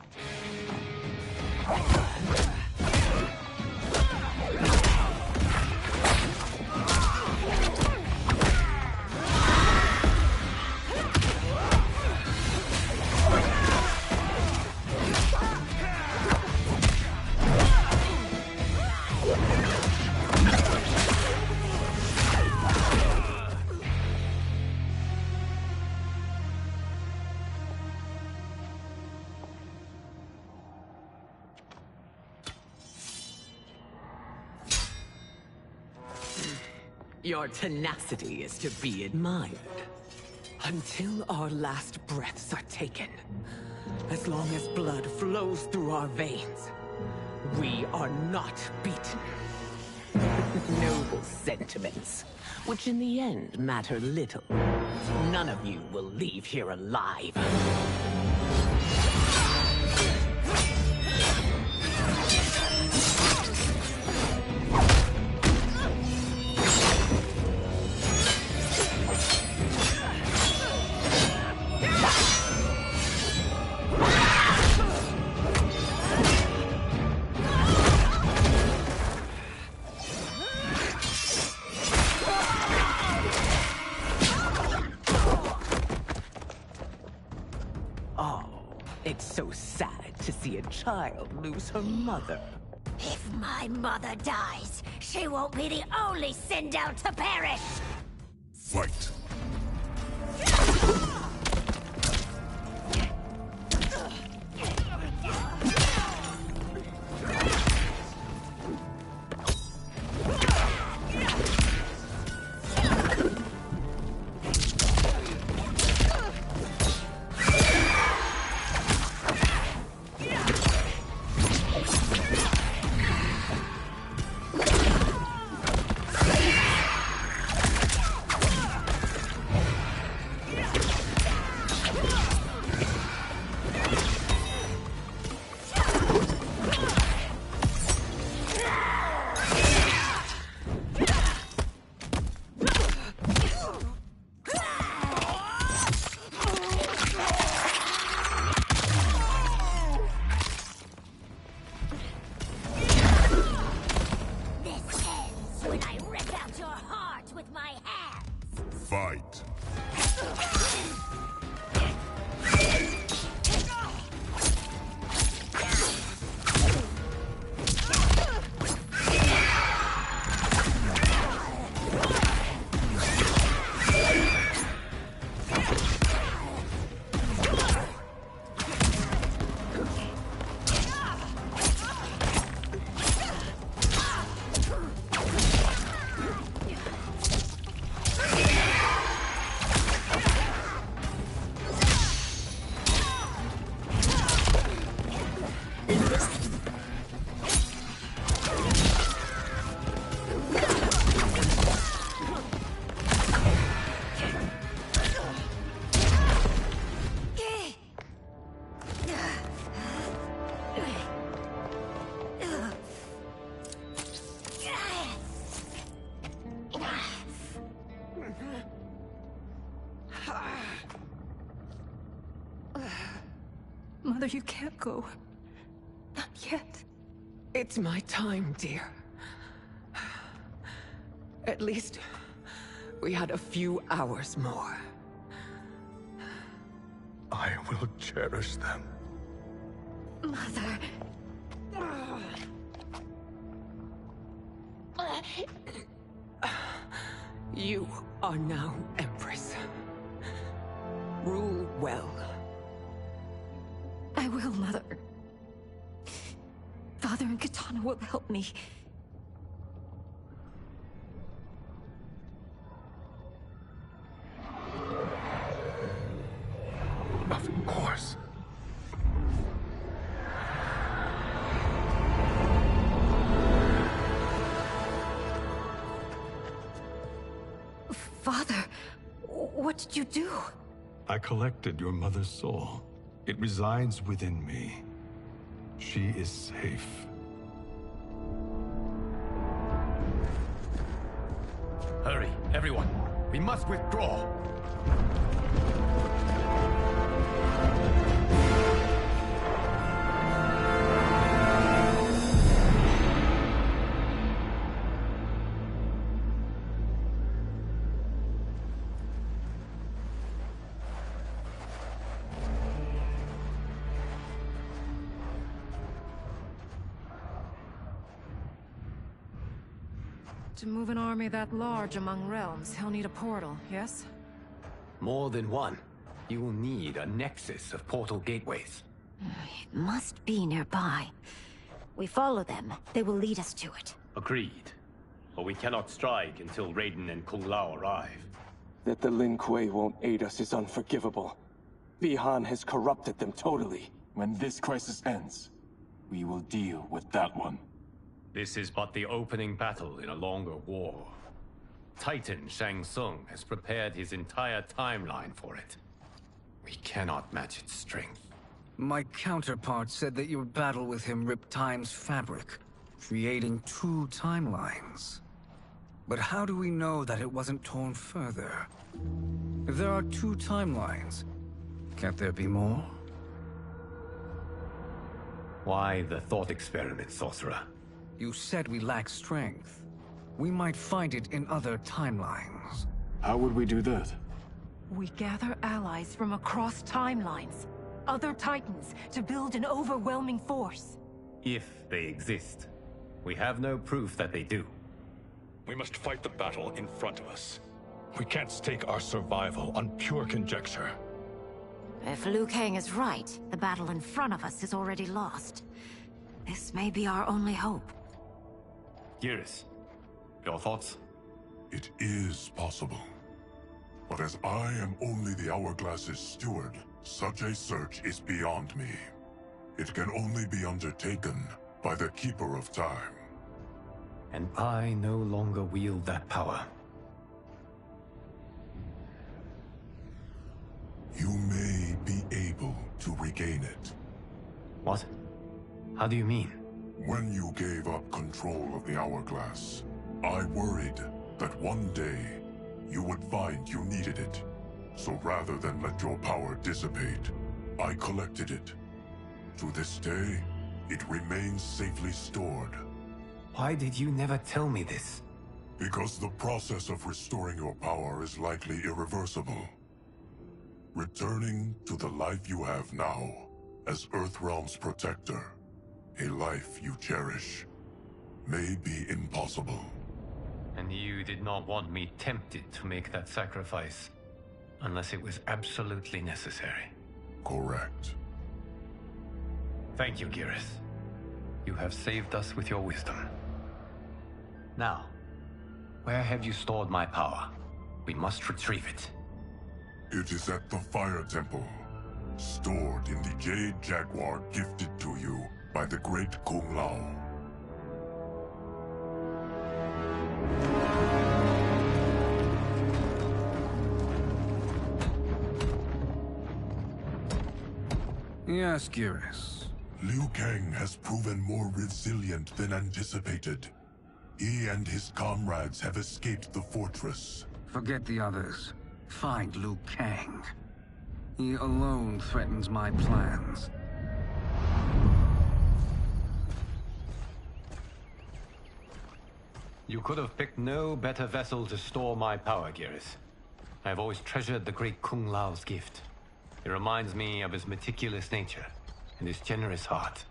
Q: Your tenacity is to be admired. Until our last breaths are taken, as long as blood flows through our veins, we are not beaten. Noble sentiments, which in the end matter little. None of you will leave here alive. It's so sad to see a child lose her mother.
O: If my mother dies, she won't be the only Sindel to perish!
D: Fight.
O: with my hands!
D: Fight!
H: Mother, you can't go. Not yet. It's my time, dear. At least, we had a few hours more.
P: I will cherish them.
O: Mother...
H: You are now Empress. Rule well.
I: I will, Mother. Father and Katana will help me.
P: Of course.
I: Father, what did you do?
P: I collected your mother's soul. It resides within me. She is safe.
M: Hurry, everyone. We must withdraw.
G: To move an army that large among realms, he'll need a portal, yes?
M: More than one. You will need a nexus of portal gateways.
O: It must be nearby. We follow them, they will lead us to it.
R: Agreed. But we cannot strike until Raiden and Kung Lao arrive.
S: That the Lin Kuei won't aid us is unforgivable. Bihan has corrupted them totally.
B: When this crisis ends, we will deal with that one.
R: This is but the opening battle in a longer war. Titan Shang Tsung has prepared his entire timeline for it.
M: We cannot match its strength.
N: My counterpart said that your battle with him ripped time's fabric, creating 2 timelines. But how do we know that it wasn't torn further? If there are 2 timelines, can't there be more?
R: Why the thought experiment, Sorcerer?
N: You said we lack strength. We might find it in other timelines.
B: How would we do that?
G: We gather allies from across timelines, other Titans, to build an overwhelming force.
R: If they exist. We have no proof that they do.
P: We must fight the battle in front of us. We can't stake our survival on pure conjecture.
O: If Liu Kang is right, the battle in front of us is already lost. This may be our only hope.
R: Geras, your thoughts?
D: It is possible. But as I am only the Hourglass's steward, such a search is beyond me. It can only be undertaken by the Keeper of Time.
M: And I no longer wield that power.
D: You may be able to regain it.
M: What? How do you mean?
D: When you gave up control of the Hourglass, I worried that one day you would find you needed it. So rather than let your power dissipate, I collected it. To this day, it remains safely stored.
M: Why did you never tell me this?
D: Because the process of restoring your power is likely irreversible. Returning to the life you have now, as Earthrealm's protector, a life you cherish, may be impossible.
R: And you did not want me tempted to make that sacrifice, unless it was absolutely necessary.
D: Correct.
R: Thank you, Geras. You have saved us with your wisdom. Now, where have you stored my power? We must retrieve it.
D: It is at the Fire Temple, stored in the Jade Jaguar gifted to you by the great Kung Lao.
N: Yes, Geras.
D: Liu Kang has proven more resilient than anticipated. He and his comrades have escaped the fortress.
N: Forget the others. Find Liu Kang. He alone threatens my plans.
R: You could have picked no better vessel to store my power, Geras. I have always treasured the great Kung Lao's gift. It reminds me of his meticulous nature and his generous heart.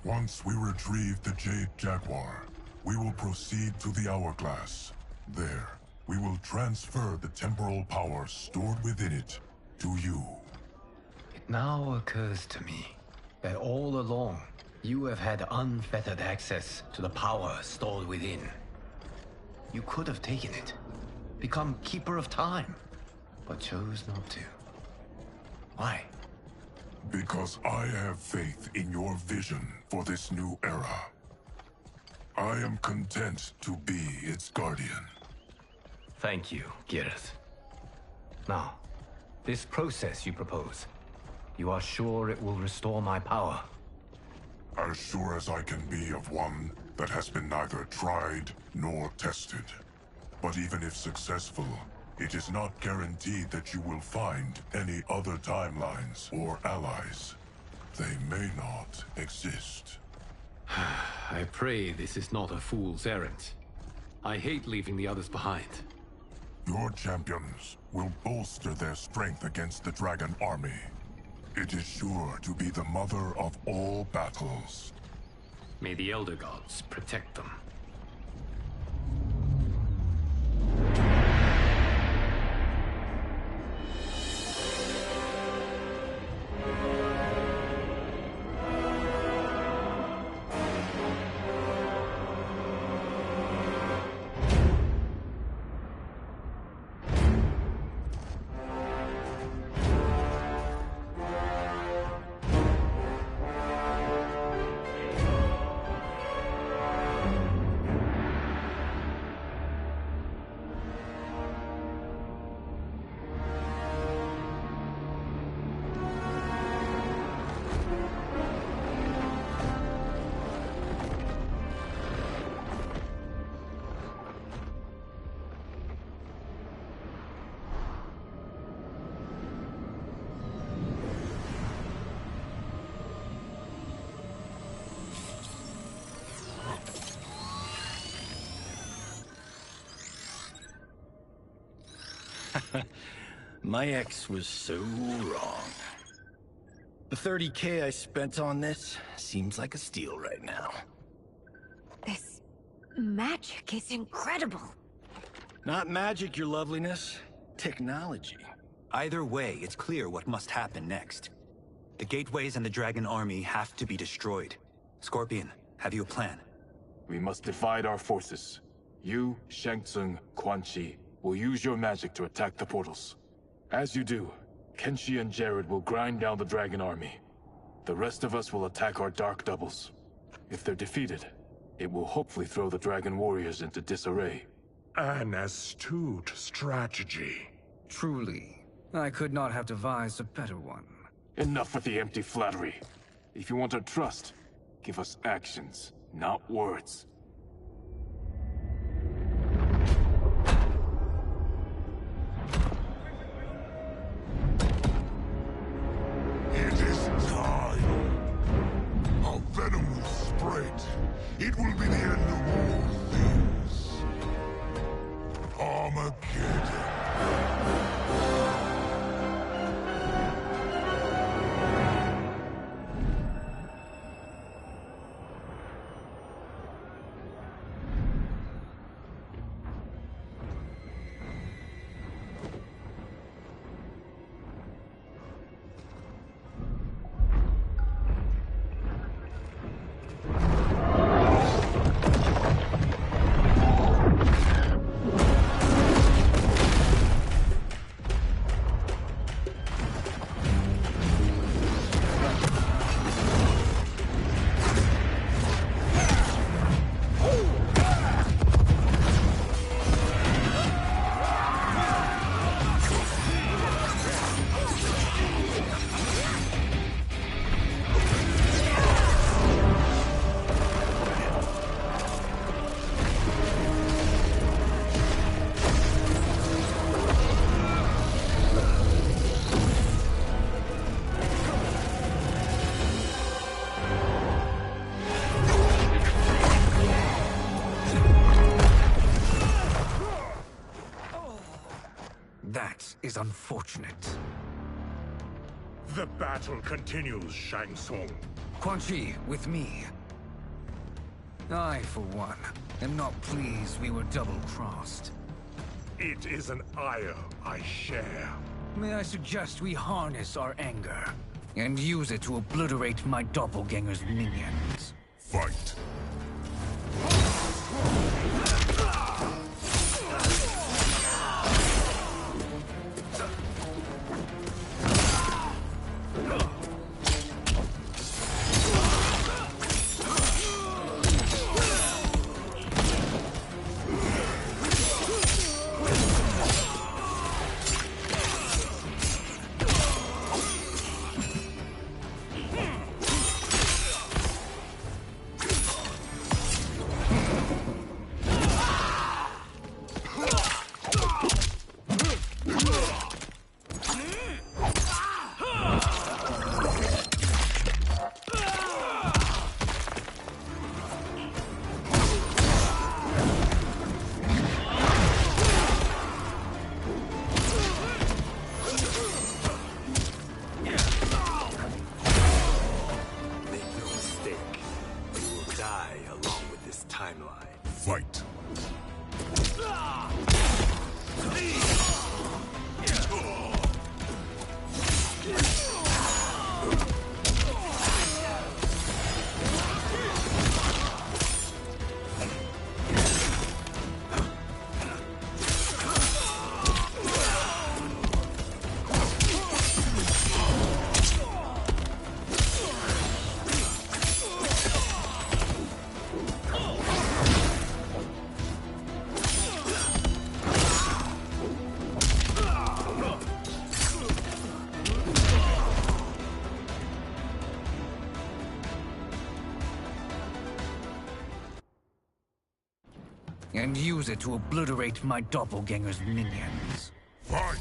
D: Once we retrieve the Jade Jaguar, we will proceed to the Hourglass. There, we will transfer the temporal power stored within it to you.
C: It now occurs to me that all along, you have had unfettered access to the power stored within. You could have taken it, become Keeper of Time, but chose not to. Why?
D: Because I have faith in your vision for this new era. I am content to be its guardian.
C: Thank you, Geras. Now, this process you propose, you are sure it will restore my power?
D: As sure as I can be of one that has been neither tried nor tested. But even if successful, it is not guaranteed that you will find any other timelines or allies. They may not exist.
R: I pray this is not a fool's errand. I hate leaving the others behind.
D: Your champions will bolster their strength against the Dragon Army. It is sure to be the mother of all battles.
R: May the Elder Gods protect them.
T: My ex was so wrong. The 30K I spent on this seems like a steal right now.
O: This magic is incredible.
T: Not magic, your loveliness. Technology.
U: Either way, it's clear what must happen next. The gateways and the Dragon Army have to be destroyed. Scorpion, have you a plan?
B: We must divide our forces. You, Shang Tsung, Quan Chi, will use your magic to attack the portals. As you do, Kenshi and Jared will grind down the Dragon Army. The rest of us will attack our Dark Doubles. If they're defeated, it will hopefully throw the Dragon Warriors into disarray.
N: An astute strategy. Truly, I could not have devised a better one.
B: Enough with the empty flattery. If you want our trust, give us actions, not words.
D: It is time. A venom will spread. It will be the end of all things.
N: That is unfortunate.
D: The battle continues, Shang Tsung.
N: Quan Chi, with me. I, for one, am not pleased we were double-crossed.
D: It is an ire I share.
N: May I suggest we harness our anger and use it to obliterate my doppelganger's minions?
D: Fight. Fight.
N: And use it to obliterate my doppelganger's minions.
D: Fight!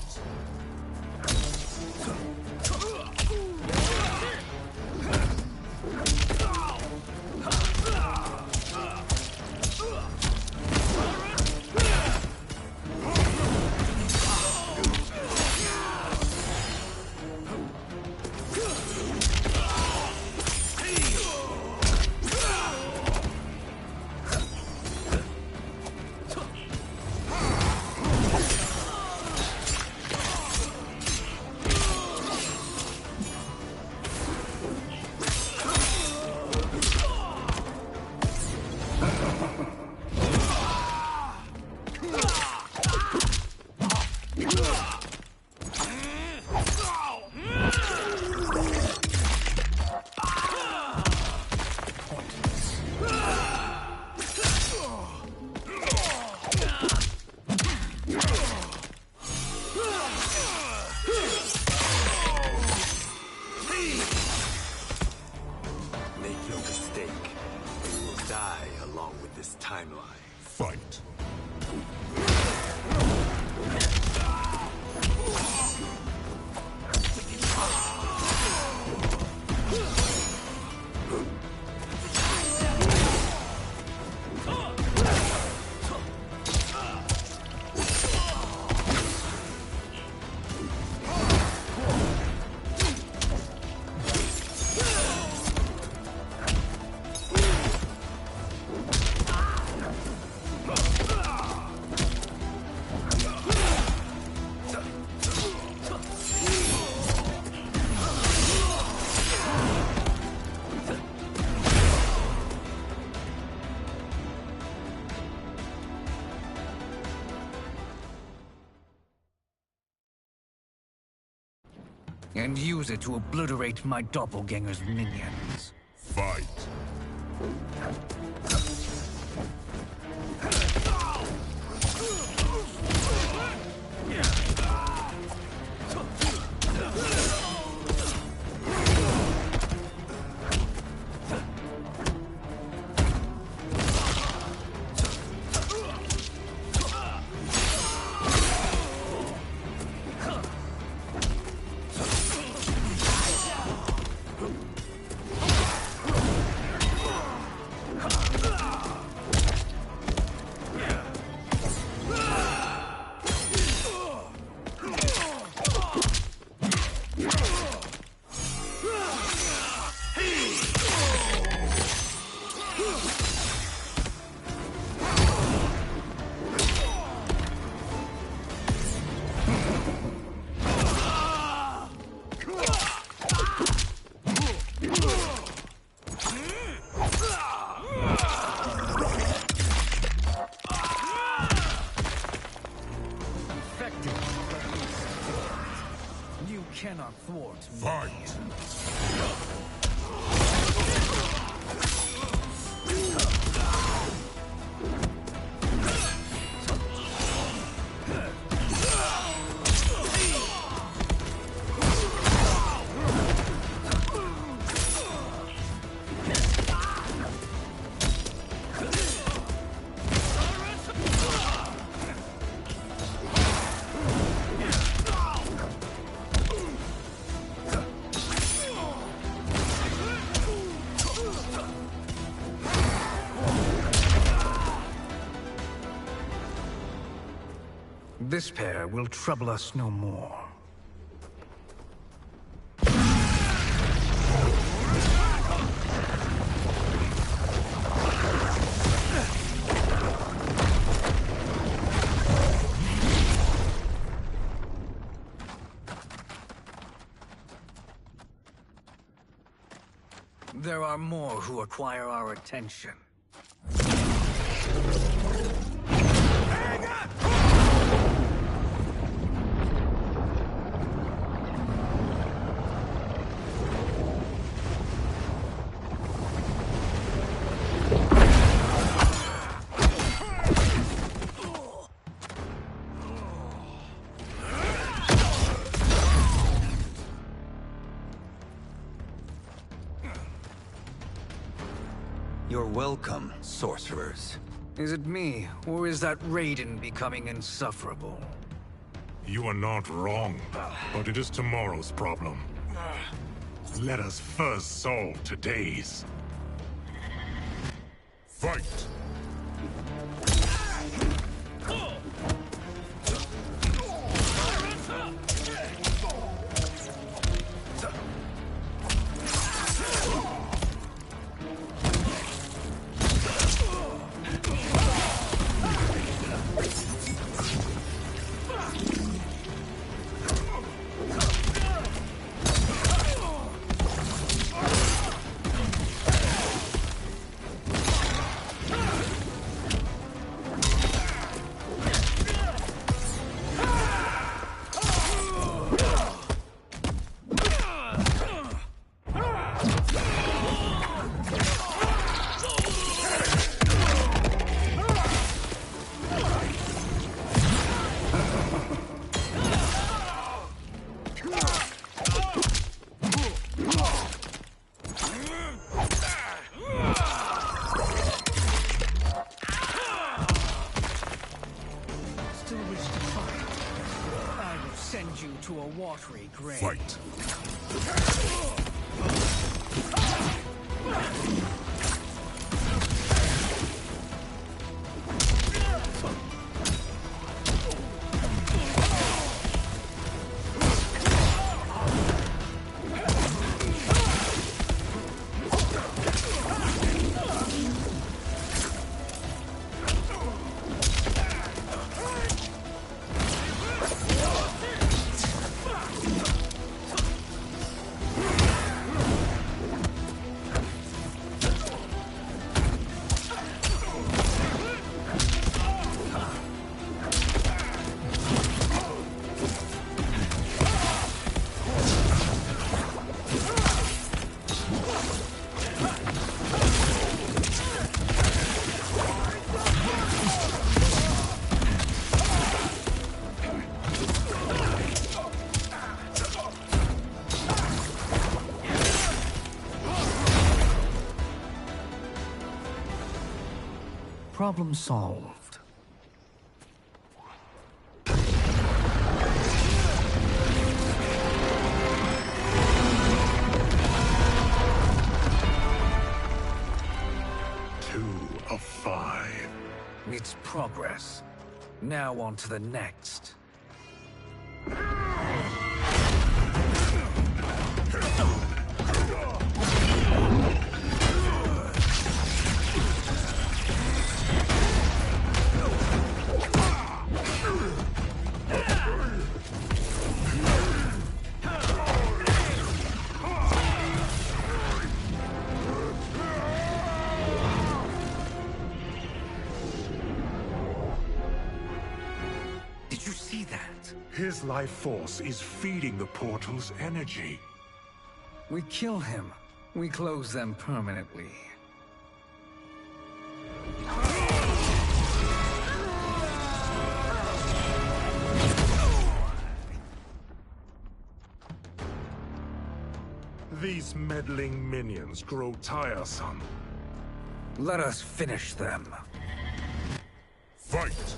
N: and use it to obliterate my doppelganger's minions.
D: Fight.
N: You cannot thwart me.
D: Fight!
N: This pair will trouble us no more. There are more who acquire our attention.
U: You're welcome, sorcerers.
N: Is it me, or is that Raiden becoming insufferable?
D: You are not wrong, but it is tomorrow's problem. Let us first solve today's. Fight!
N: Send you to a watery grave.
D: Fight!
N: Problem solved.
E: Of 5. It's progress. Now on to the next. His life force is feeding the portal's energy.
N: We kill him. We close them permanently.
E: These meddling minions grow tiresome. Let us finish them.
D: Fight!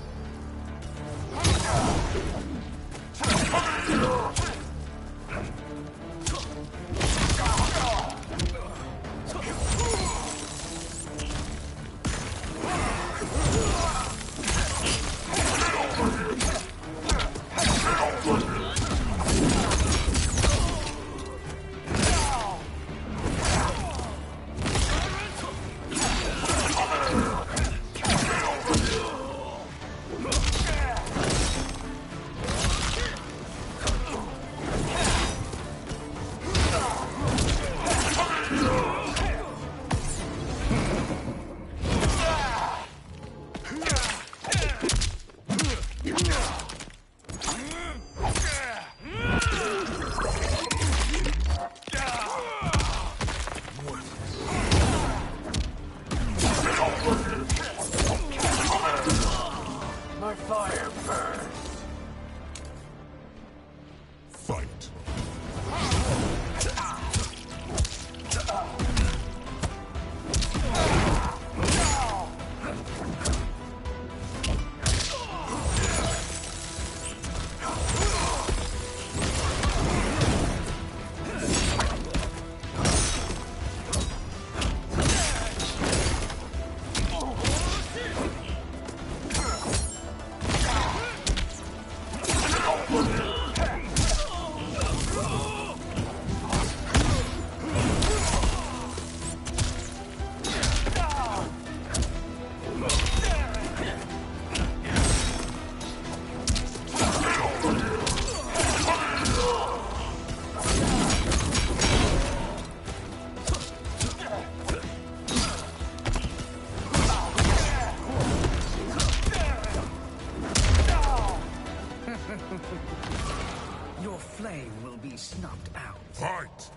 E: Your flame will be snuffed out.
D: Fight!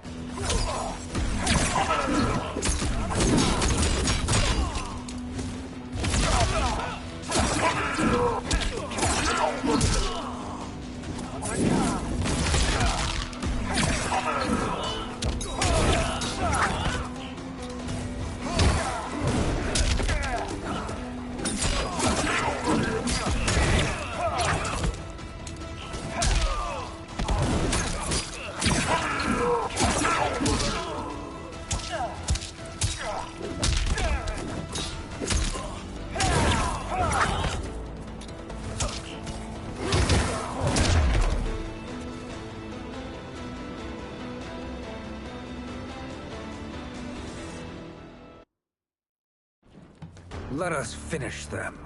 E: Let us finish them.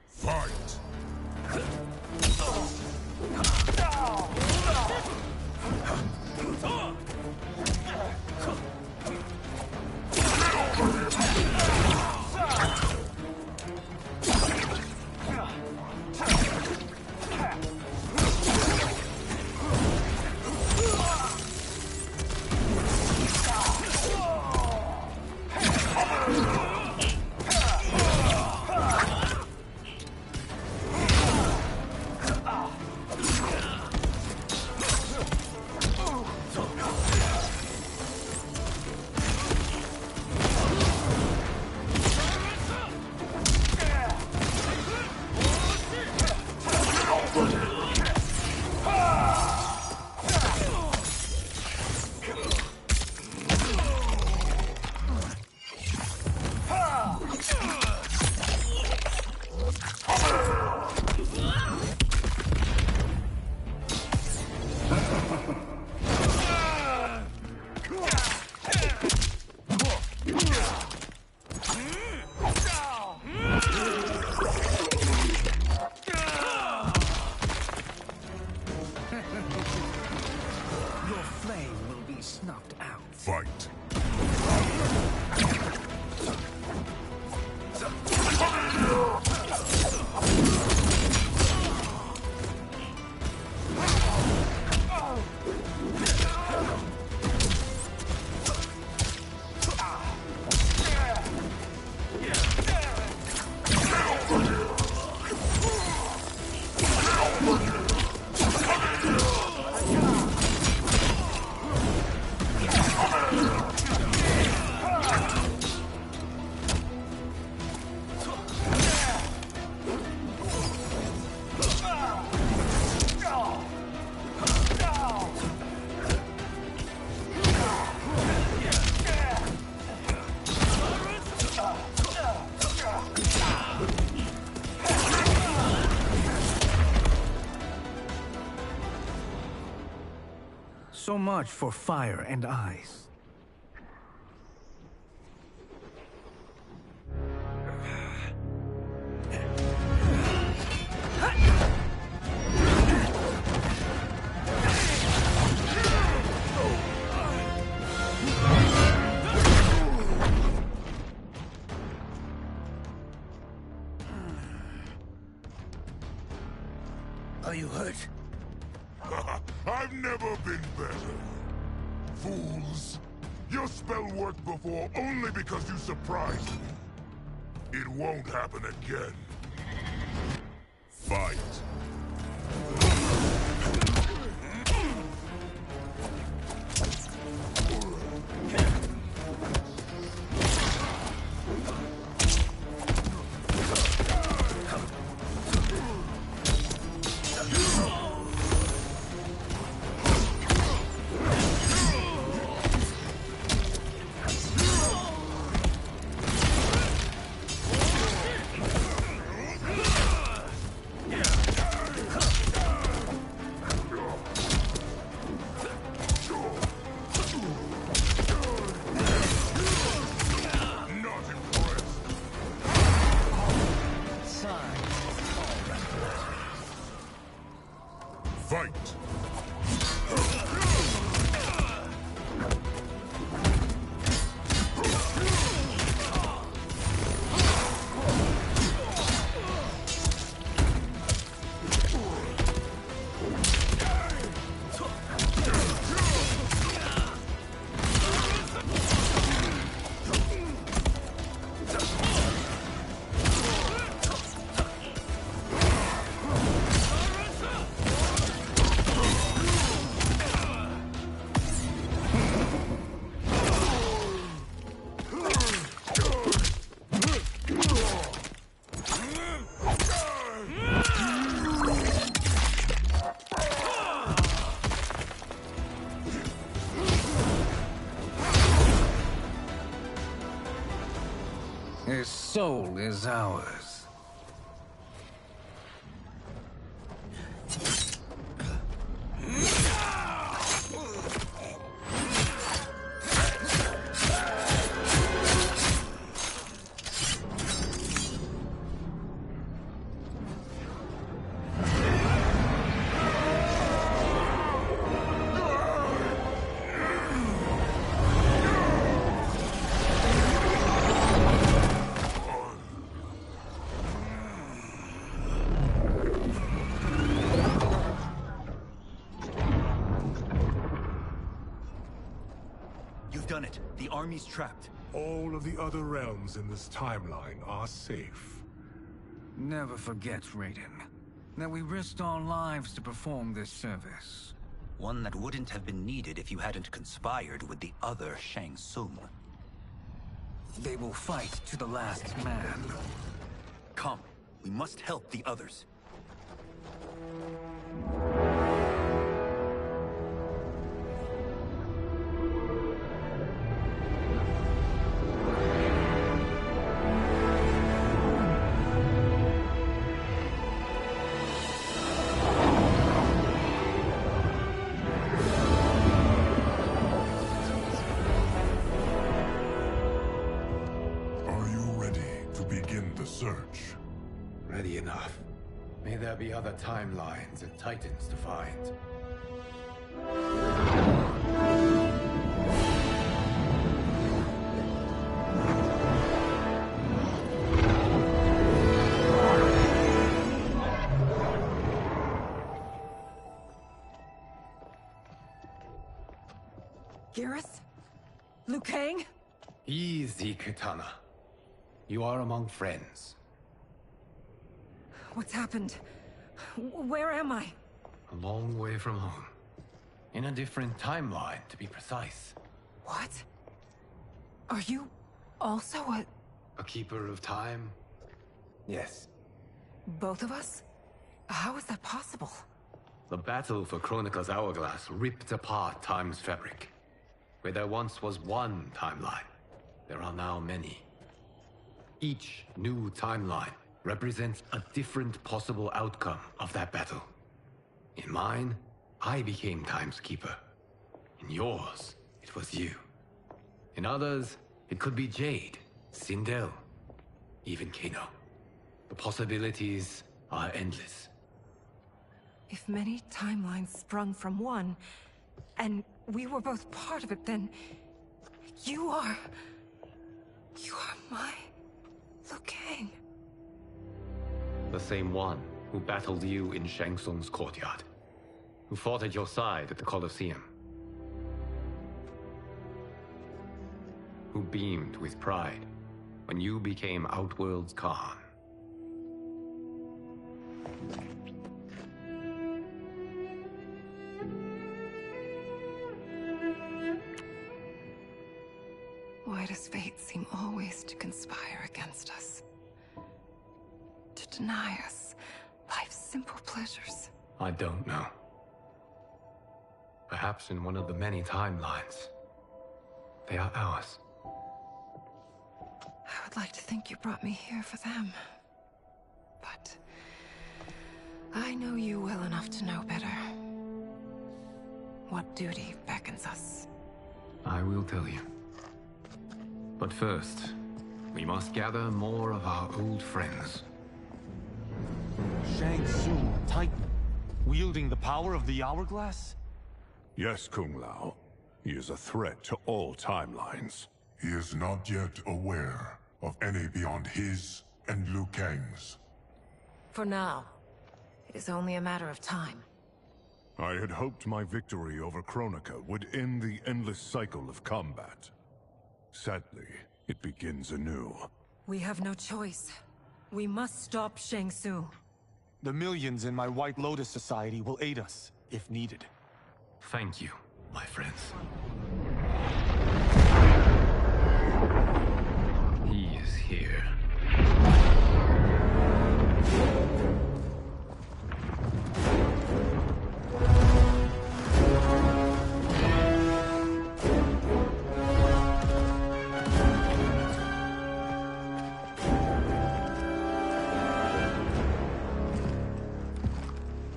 D: Fight!
E: So much for fire and ice.
T: Are you hurt?
D: I've never been better. Fools! Your spell worked before only because you surprised me. It won't happen again. Fight. Fight!
E: His soul is ours.
U: You've done it. The army's trapped.
D: All of the other realms in this timeline are safe.
E: Never forget, Raiden, that we risked our lives to perform this service.
U: One that wouldn't have been needed if you hadn't conspired with the other Shang Tsung.
E: They will fight to the last man.
U: Come, we must help the others.
D: Search.
A: Ready enough. May there be other timelines and titans to find.
H: Garrus? Liu Kang?
A: Easy, Katana. You are among friends.
H: What's happened? Where am I?
A: A long way from home. In a different timeline, to be precise.
H: What? Are you also
A: a keeper of time? Yes.
H: both of us? How is that possible?
A: The battle for Chronica's Hourglass ripped apart time's fabric. Where there once was one timeline, there are now many. Each new timeline represents a different possible outcome of that battle. In mine, I became Time's Keeper. In yours, it was you. In others, it could be Jade, Sindel, even Kano. The possibilities are endless.
K: If many timelines sprung from one, and we were both part of it, then you are my Liu Kang.
A: The same one who battled you in Shang Tsung's courtyard, who fought at your side at the Colosseum, who beamed with pride when you became Outworld's Khan.
K: Why does fate seem always to conspire against us? To deny us life's simple pleasures?
A: I don't know. Perhaps in one of the many timelines, they are ours.
K: I would like to think you brought me here for them. But I know you well enough to know better. What duty beckons us?
A: I will tell you. But first, we must gather more of our old friends.
V: Shang Tsung, Titan, wielding the power of the Hourglass?
D: Yes, Kung Lao. He is a threat to all timelines. He is not yet aware of any beyond his and Liu Kang's.
K: For now, it is only a matter of time.
D: I had hoped my victory over Kronika would end the endless cycle of combat. Sadly, it begins anew.
K: We have no choice. We must stop Shang Tsung.
V: The millions in my White Lotus Society will aid us, if needed.
A: Thank you, my friends. He is here.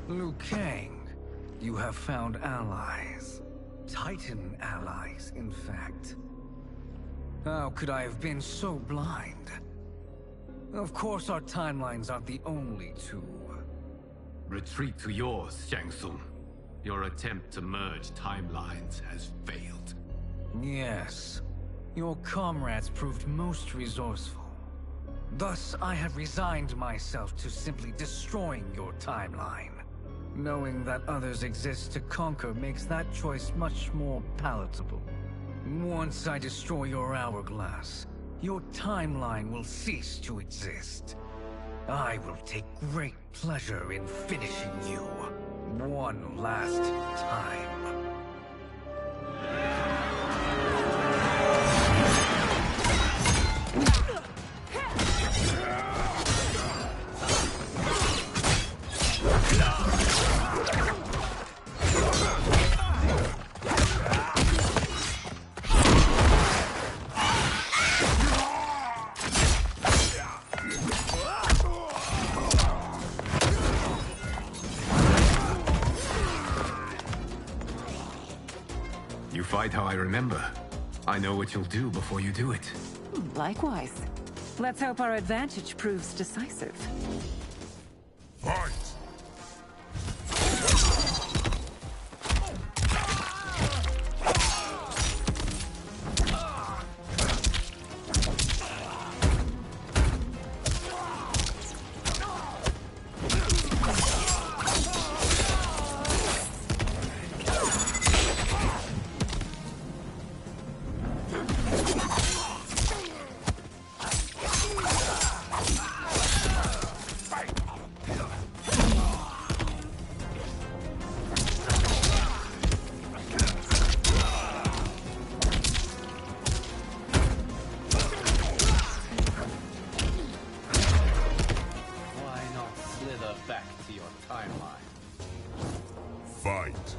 N: Liu Kang, you have found allies. Titan allies, in fact. How could I have been so blind? Of course our timelines aren't the only two.
A: Retreat to yours, Shang Tsung. Your attempt to merge timelines has failed.
N: Yes. Your comrades proved most resourceful. Thus, I have resigned myself to simply destroying your timeline. Knowing that others exist to conquer makes that choice much more palatable. Once I destroy your hourglass, your timeline will cease to exist. I will take great pleasure in finishing you one last time.
A: You fight how I remember. I know what you'll do before you do it.
G: Likewise. Let's hope our advantage proves decisive.
D: Fight!
A: Back to your timeline.
D: Fight.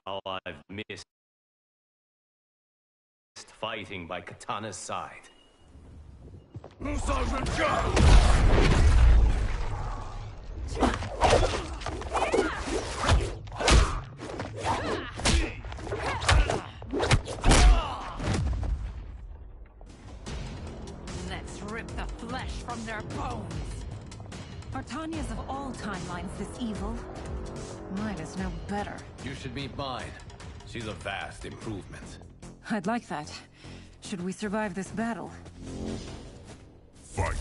R: how I've missed fighting by Katana's side.
B: Sergeant Joe!
G: Let's rip the flesh from their bones.
F: Are Tanya's of all timelines this evil? Mine is no better.
A: You should meet mine. She's a vast improvement.
F: I'd like that. Should we survive this battle?
D: Fight.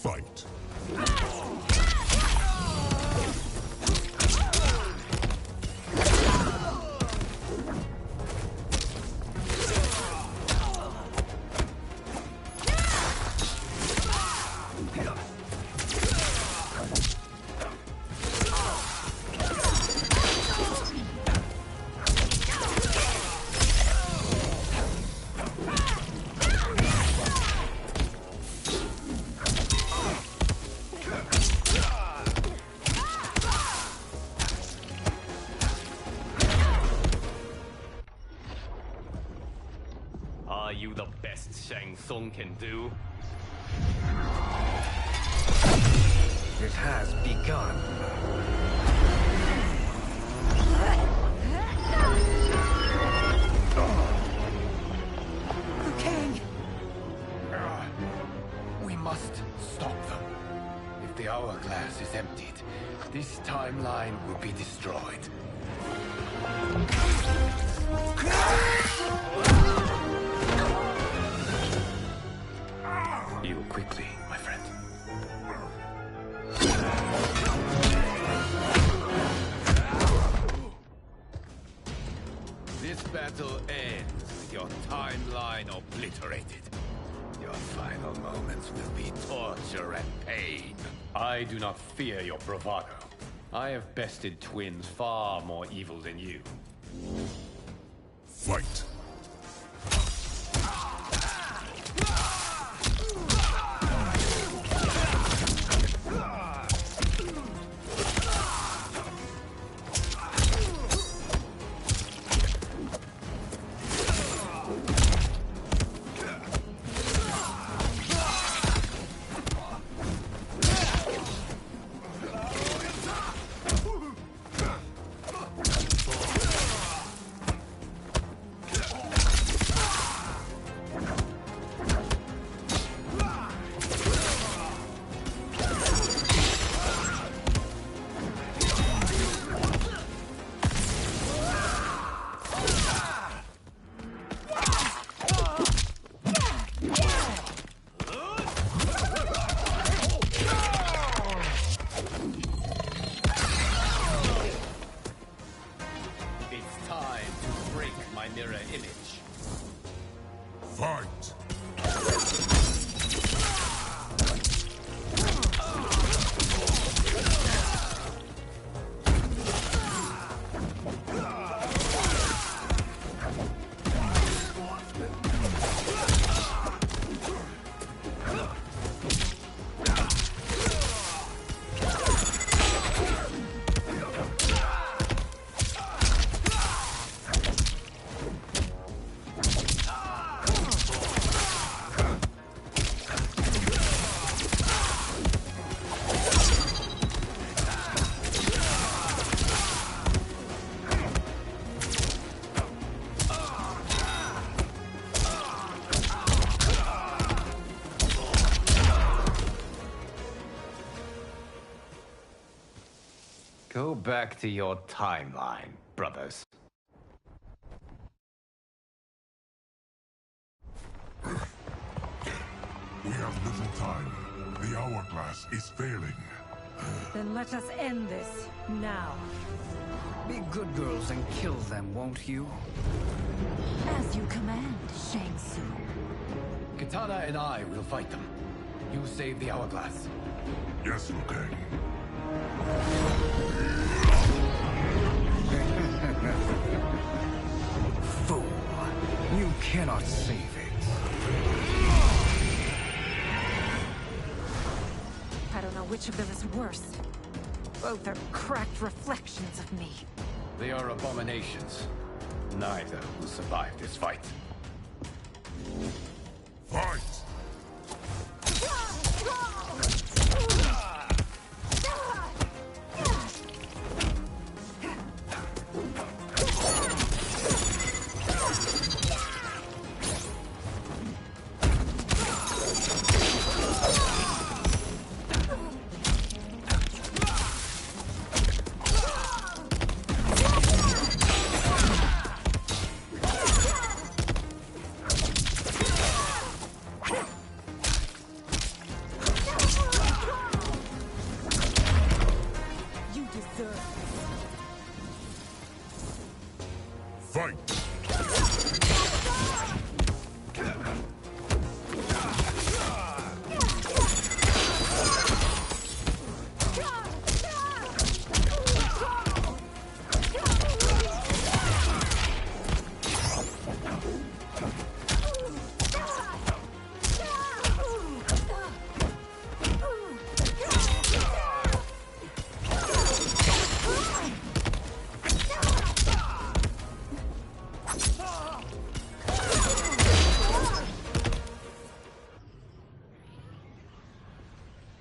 D: Fight.
R: Are you the best Shang Tsung can do?
N: It has begun.
G: Liu Kang!
A: We must stop them. If the hourglass is emptied, this timeline will be destroyed. Heal quickly, my friend. This battle ends with your timeline obliterated. Your final moments will be torture and pain. I do not fear your bravado. I have bested twins far more evil than you.
D: Fight. Fight!
A: Go back to your timeline, brothers.
D: We have little time. The hourglass is failing.
F: Then let us end this, now.
N: Be good girls and kill them, won't you?
F: As you command, Shang Tsung.
A: Kitana and I will fight them. You save the hourglass.
D: Yes, Liu Kang.
N: Fool. You cannot save it.
F: I don't know which of them is worse. Both are cracked reflections of me.
A: They are abominations. Neither will survive this fight.
D: Fight!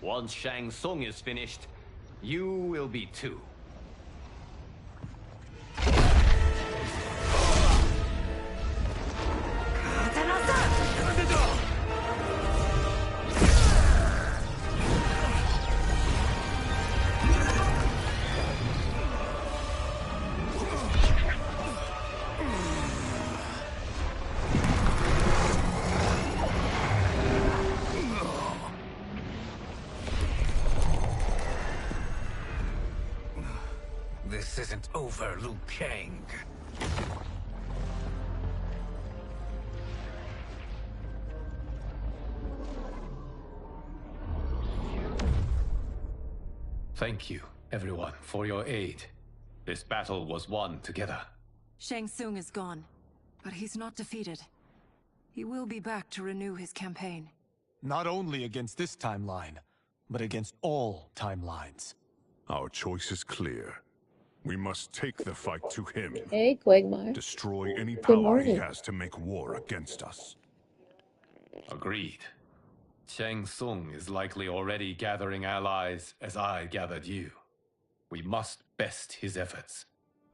R: Once Shang Tsung is finished, you will be too.
N: This isn't over, Liu Kang.
A: Thank you, everyone, for your aid. This battle was won together.
F: Shang Tsung is gone, but he's not defeated. He will be back to renew his campaign.
V: Not only against this timeline, but against all timelines.
D: Our choice is clear. We must take the fight to him.
J: Hey, Quagmire.
D: Destroy any
J: Good
D: power
J: morning.
D: he has to make war against us.
A: Agreed. Shang Tsung is likely already gathering allies as I gathered you. We must best his efforts.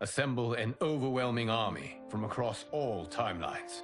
A: Assemble an overwhelming army from across all timelines.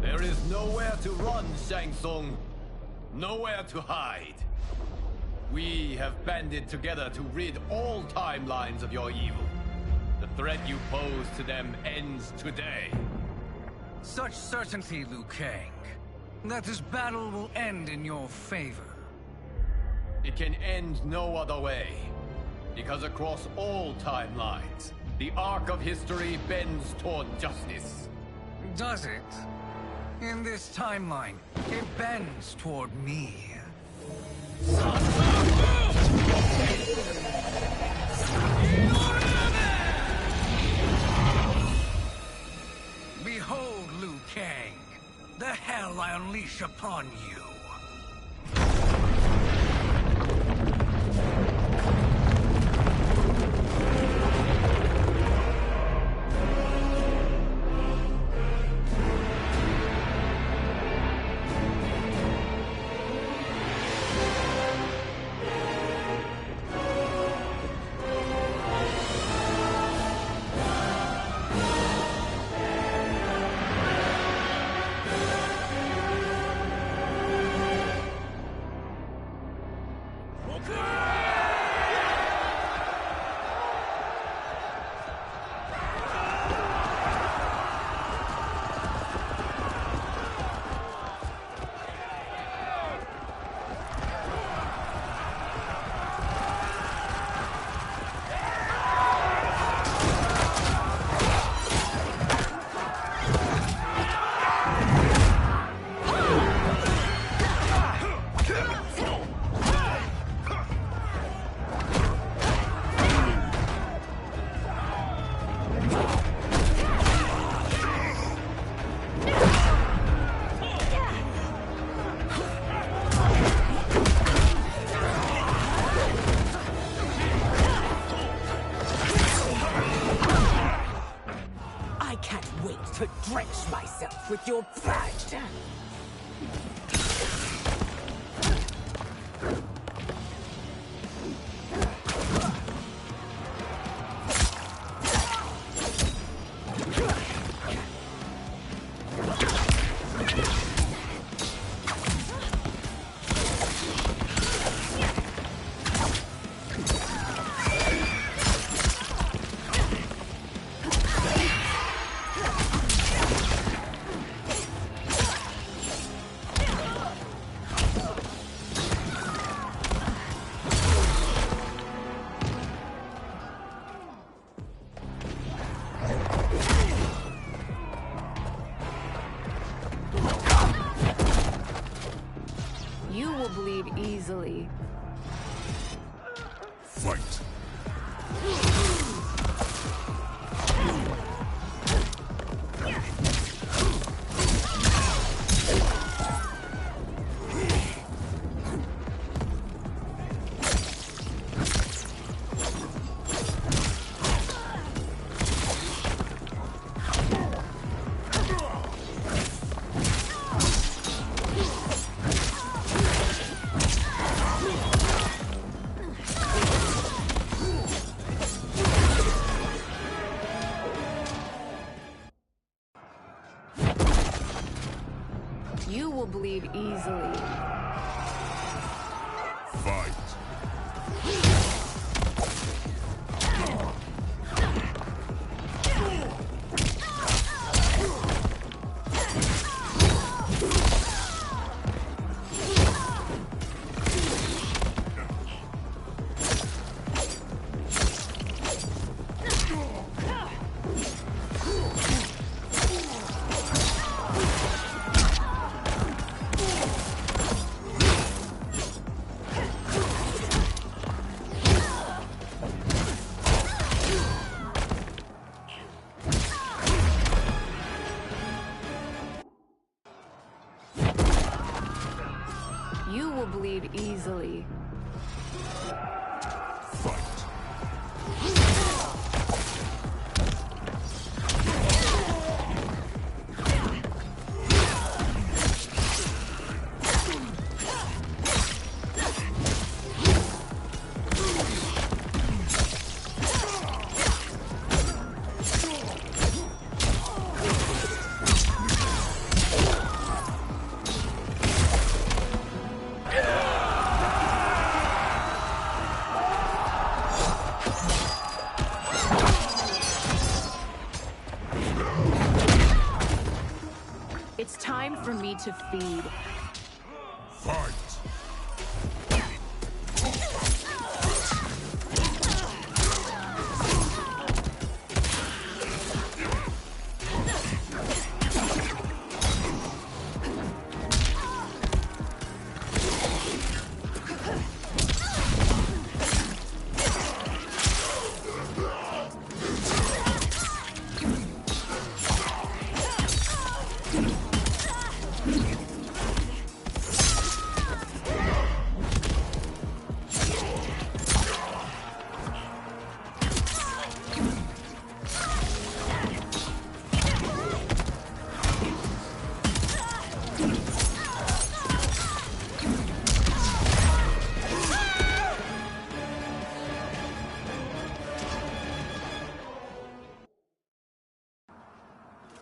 A: There is nowhere to run, Shang Tsung. Nowhere to hide. We have banded together to rid all timelines of your evil.
M: threat you pose to them ends today.
E: Such certainty, Liu Kang, that this battle will end in your favor.
M: It can end no other way. Because across all timelines, the arc of history bends toward justice.
E: Does it? In this timeline, it bends toward me. Behold, Liu Kang, the hell I unleash upon you.
Q: To drench myself with your blood.
F: Bleed easily.
D: Fight!
F: You will bleed easily.
D: Fight!
F: You will bleed easily.
G: time for me to feed.
D: Fight!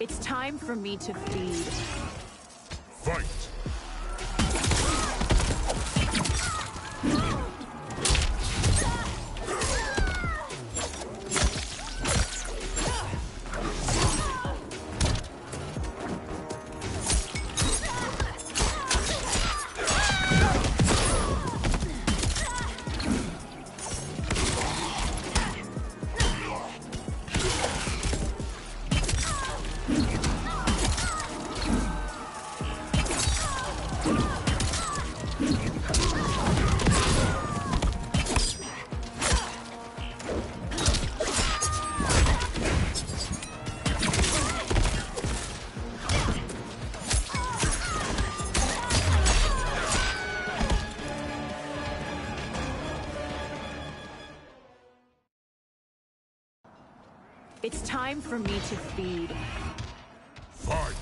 G: It's time for me to feed.
D: Fight!
G: It's time for me to feed.
D: Fight!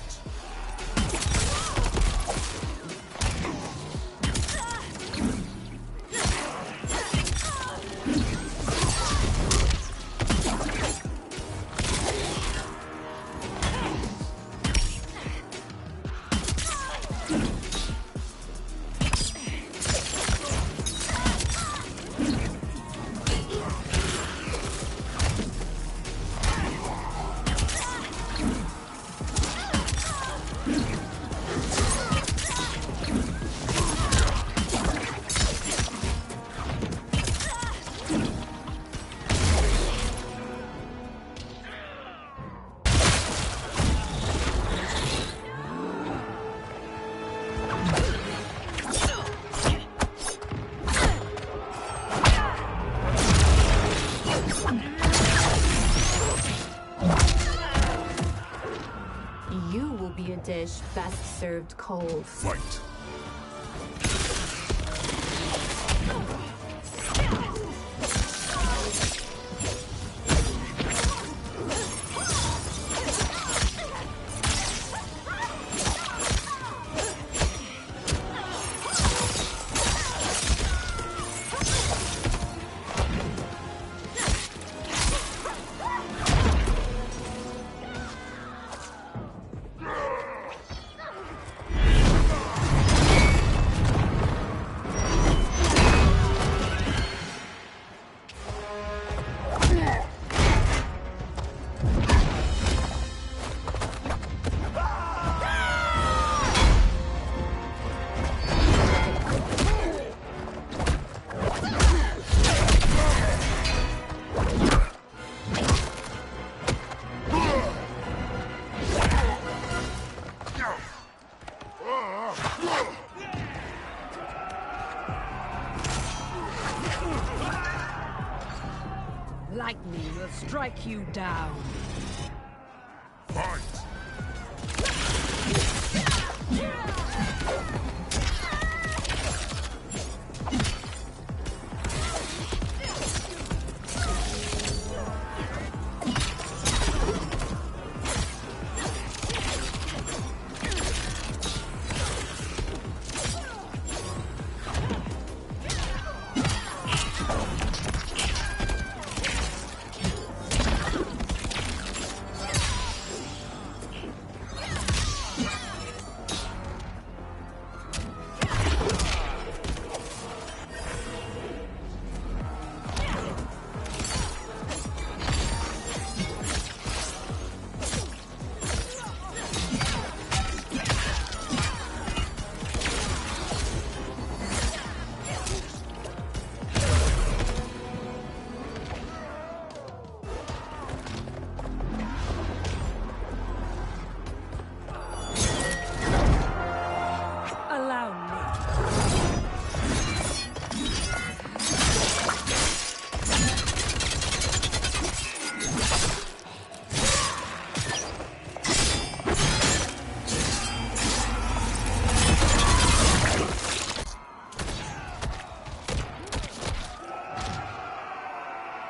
J: You will be a dish best served cold.
D: Fight!
G: Lightning will strike you down.
D: Fight!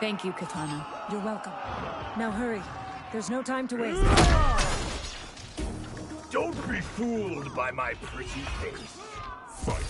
I: Thank you, Katana.
L: You're welcome. Now hurry. There's no time to waste.
T: Don't be fooled by my pretty face. Fight.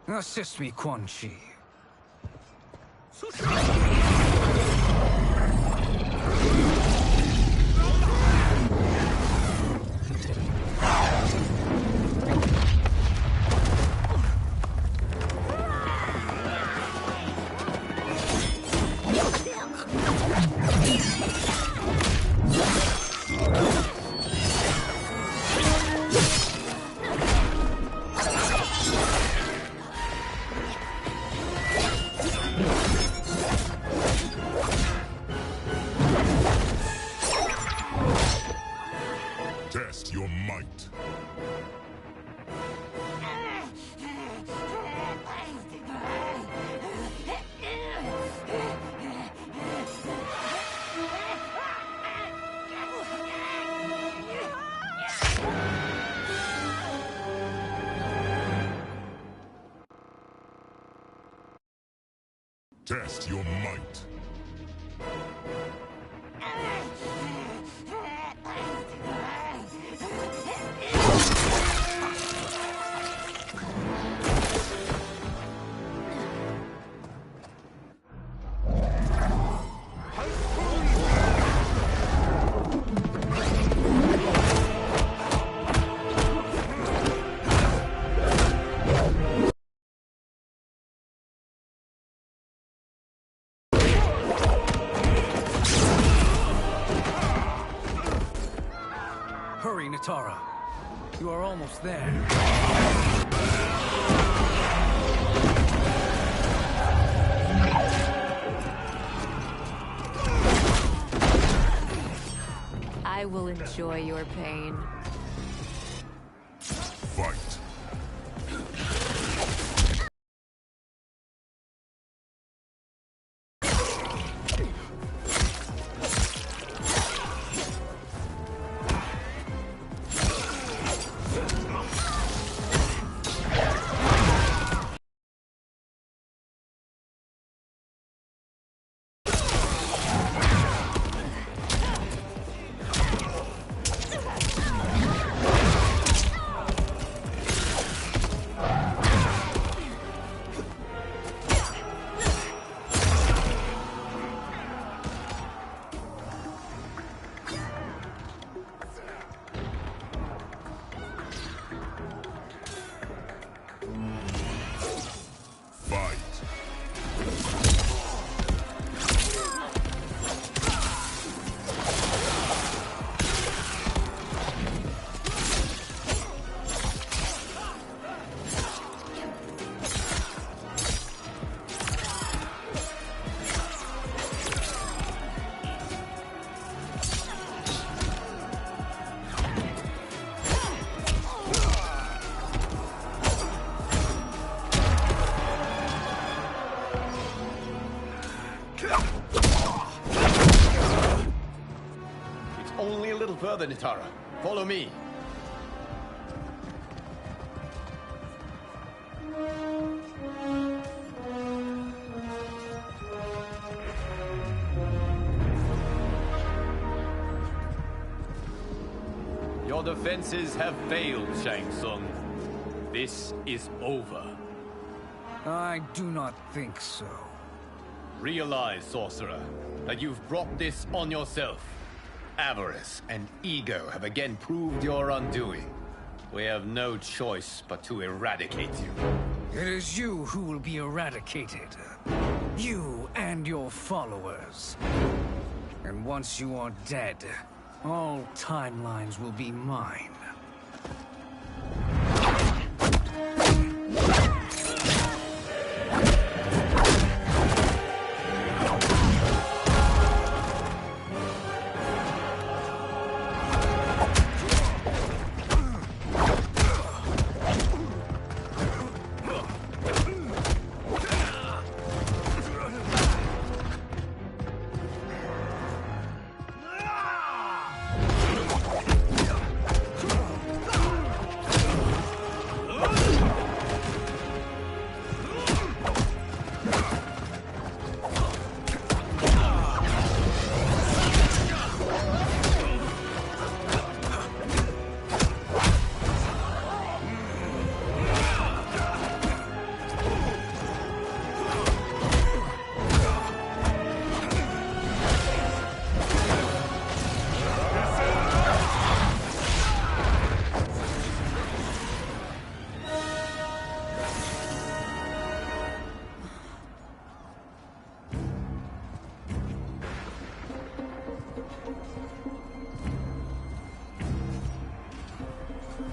N: Assist me, Quan Chi.
D: Test your might. Test your might.
N: Hurry, Natara. You are almost there.
J: I will enjoy your pain.
D: Fight.
M: further, Nitara. Follow me. Your defenses have failed, Shang Tsung. This is over.
N: I do not think so.
M: Realize, sorcerer, that you've brought this on yourself. Avarice and ego have again proved your undoing. We have no choice but to eradicate you.
N: It is you who will be eradicated. You and your followers. And once you are dead, all timelines will be mine.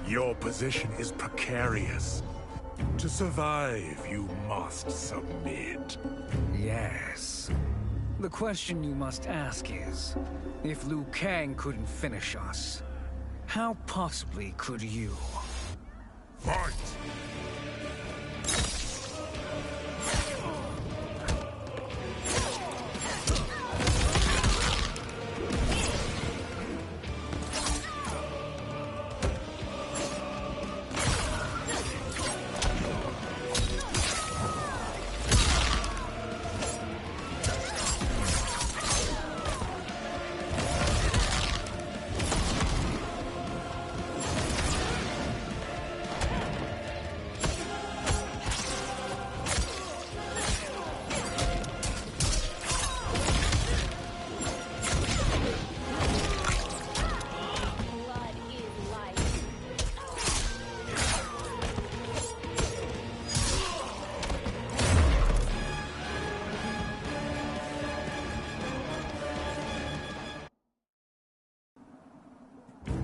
D: Your position is precarious. To survive, you must submit.
N: Yes. The question you must ask is, if Liu Kang couldn't finish us, how possibly could you?
D: Fight!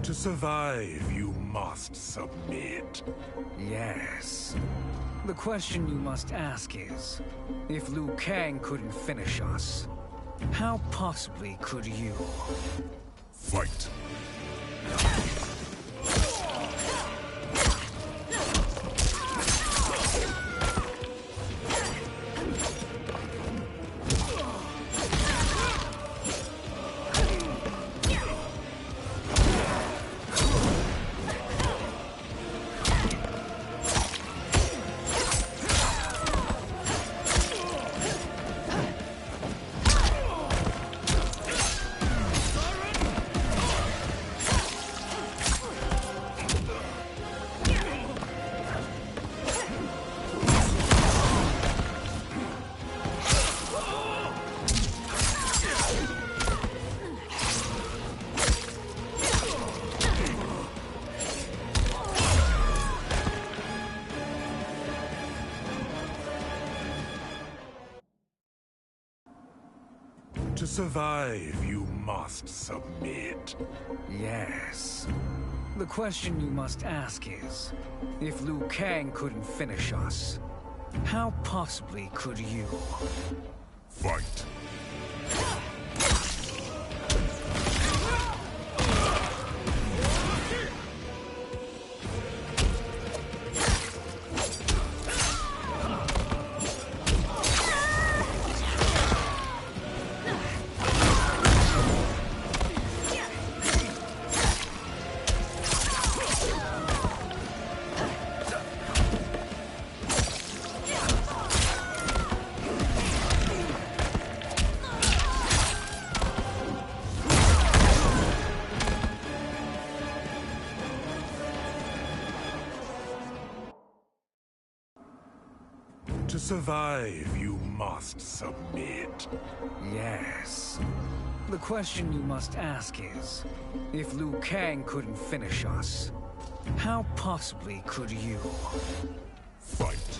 D: To survive, you must submit.
N: Yes. The question you must ask is, if Liu Kang couldn't finish us, how possibly could you?
D: Fight! To survive, you must submit.
N: Yes. The question you must ask is, if Liu Kang couldn't finish us, how possibly could you?
D: Fight! To survive, you must submit.
N: Yes. The question you must ask is, if Liu Kang couldn't finish us, how possibly could you?
D: Fight.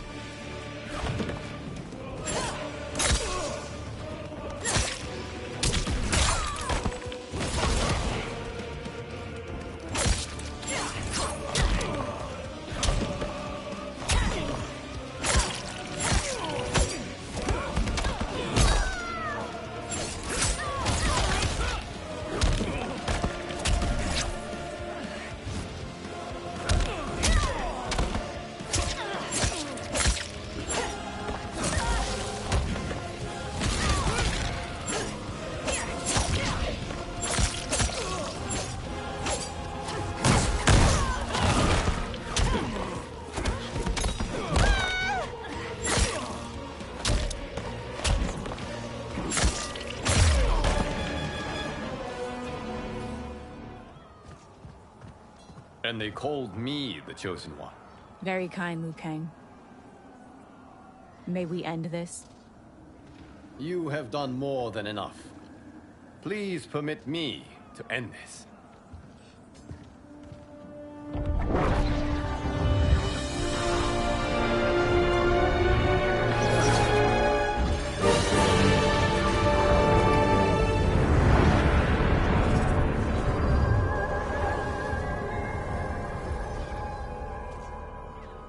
M: And they called me the Chosen One.
I: Very kind, Liu Kang. May we end this?
M: You have done more than enough. Please permit me to end this.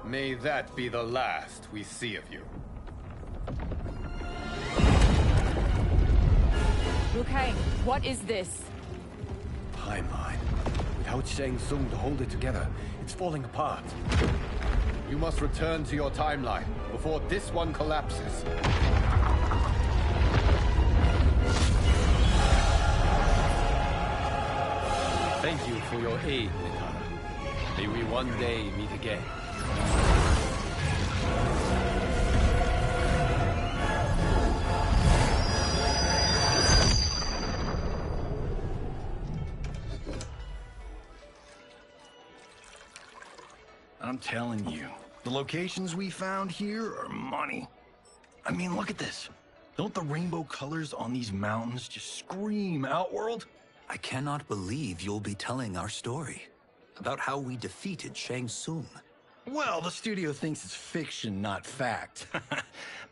M: May that be the last we see of you.
I: Liu Kang, what is this?
A: Timeline. Without Shang Tsung to hold it together, it's falling apart.
M: You must return to your timeline before this one collapses. Thank you for your aid, Mikara. May we one day meet again.
T: I'm telling you, the locations we found here are money. I mean, look at this. Don't the rainbow colors on these mountains just scream Outworld?
U: I cannot believe you'll be telling our story about how we defeated Shang Tsung.
T: Well, the studio thinks it's fiction, not fact.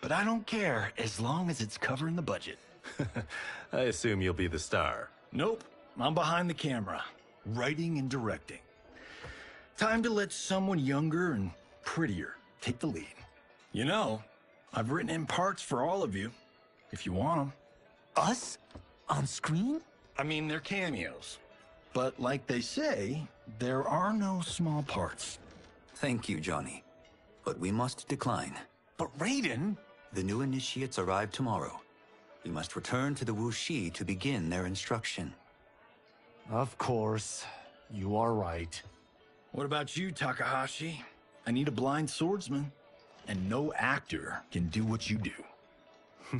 T: But I don't care, as long as it's covering the budget.
S: I assume you'll be the star.
T: Nope, I'm behind the camera, writing and directing. Time to let someone younger and prettier take the lead. You know, I've written in parts for all of you, if you want them.
V: Us? On screen?
T: I mean, they're cameos. But like they say, there are no small parts.
U: Thank you, Johnny. But we must decline.
V: But Raiden?
U: The new initiates arrive tomorrow. We must return to the Wuxi to begin their instruction.
V: Of course. You are right.
T: What about you, Takahashi? I need a blind swordsman. And no actor can do what you do.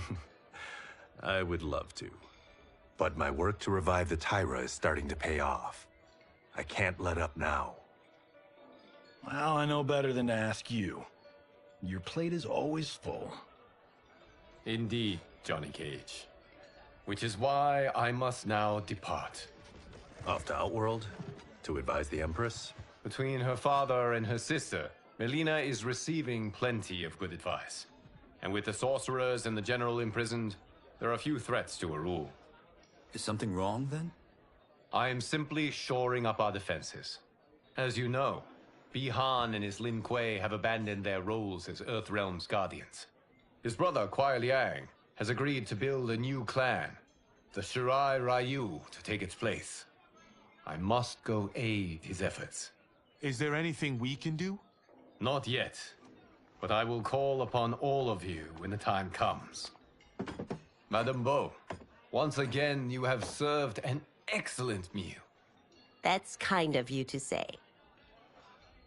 S: I would love to. But my work to revive the Tyra is starting to pay off. I can't let up now.
T: Well, I know better than to ask you. Your plate is always full.
M: Indeed, Johnny Cage. Which is why I must now depart.
S: Off to Outworld? To advise the Empress?
M: Between her father and her sister, Melina is receiving plenty of good advice. And with the sorcerers and the general imprisoned, there are few threats to her rule.
U: Is something wrong, then?
M: I am simply shoring up our defenses. As you know, Bi-Han and his Lin Kuei have abandoned their roles as Earthrealm's guardians. His brother, Kuai Liang, has agreed to build a new clan, the Shirai Ryu, to take its place. I must go aid his efforts.
V: Is there anything we can do?
M: Not yet, but I will call upon all of you when the time comes. Madame Bo, once again you have served an excellent meal.
W: That's kind of you to say.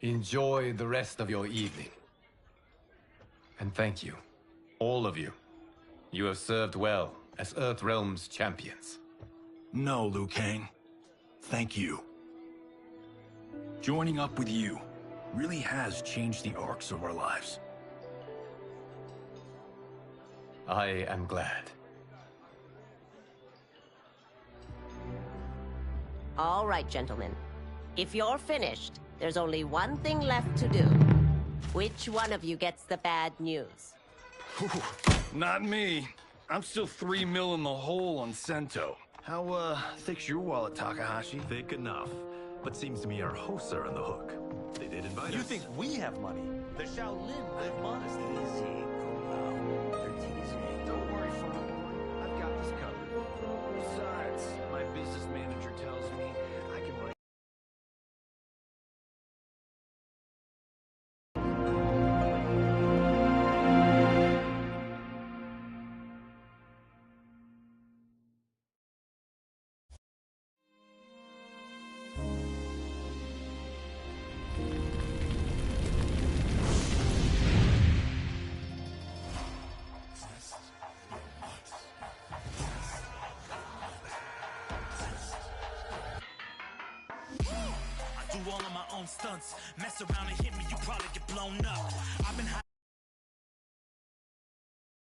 M: Enjoy the rest of your evening. And thank you, all of you. You have served well as Earthrealm's champions.
T: No, Liu Kang. Thank you. Joining up with you really has changed the arcs of our lives.
A: I am glad.
W: All right, gentlemen. If you're finished, there's only one thing left to do. Which one of you gets the bad news?
T: Not me. I'm still 3 mil in the hole on Sento. How, thick's your wallet, Takahashi?
S: Thick enough. But seems to me our hosts are on the hook. They did invite us.
V: You think we have money? The Shaolin live modestly.
C: Easy, Kombat. They're teasing.
T: Don't worry, Father. I've got this covered. Besides, my business manager tells me I can write.
C: Do all of my own stunts. Mess around and hit me, you probably get blown up.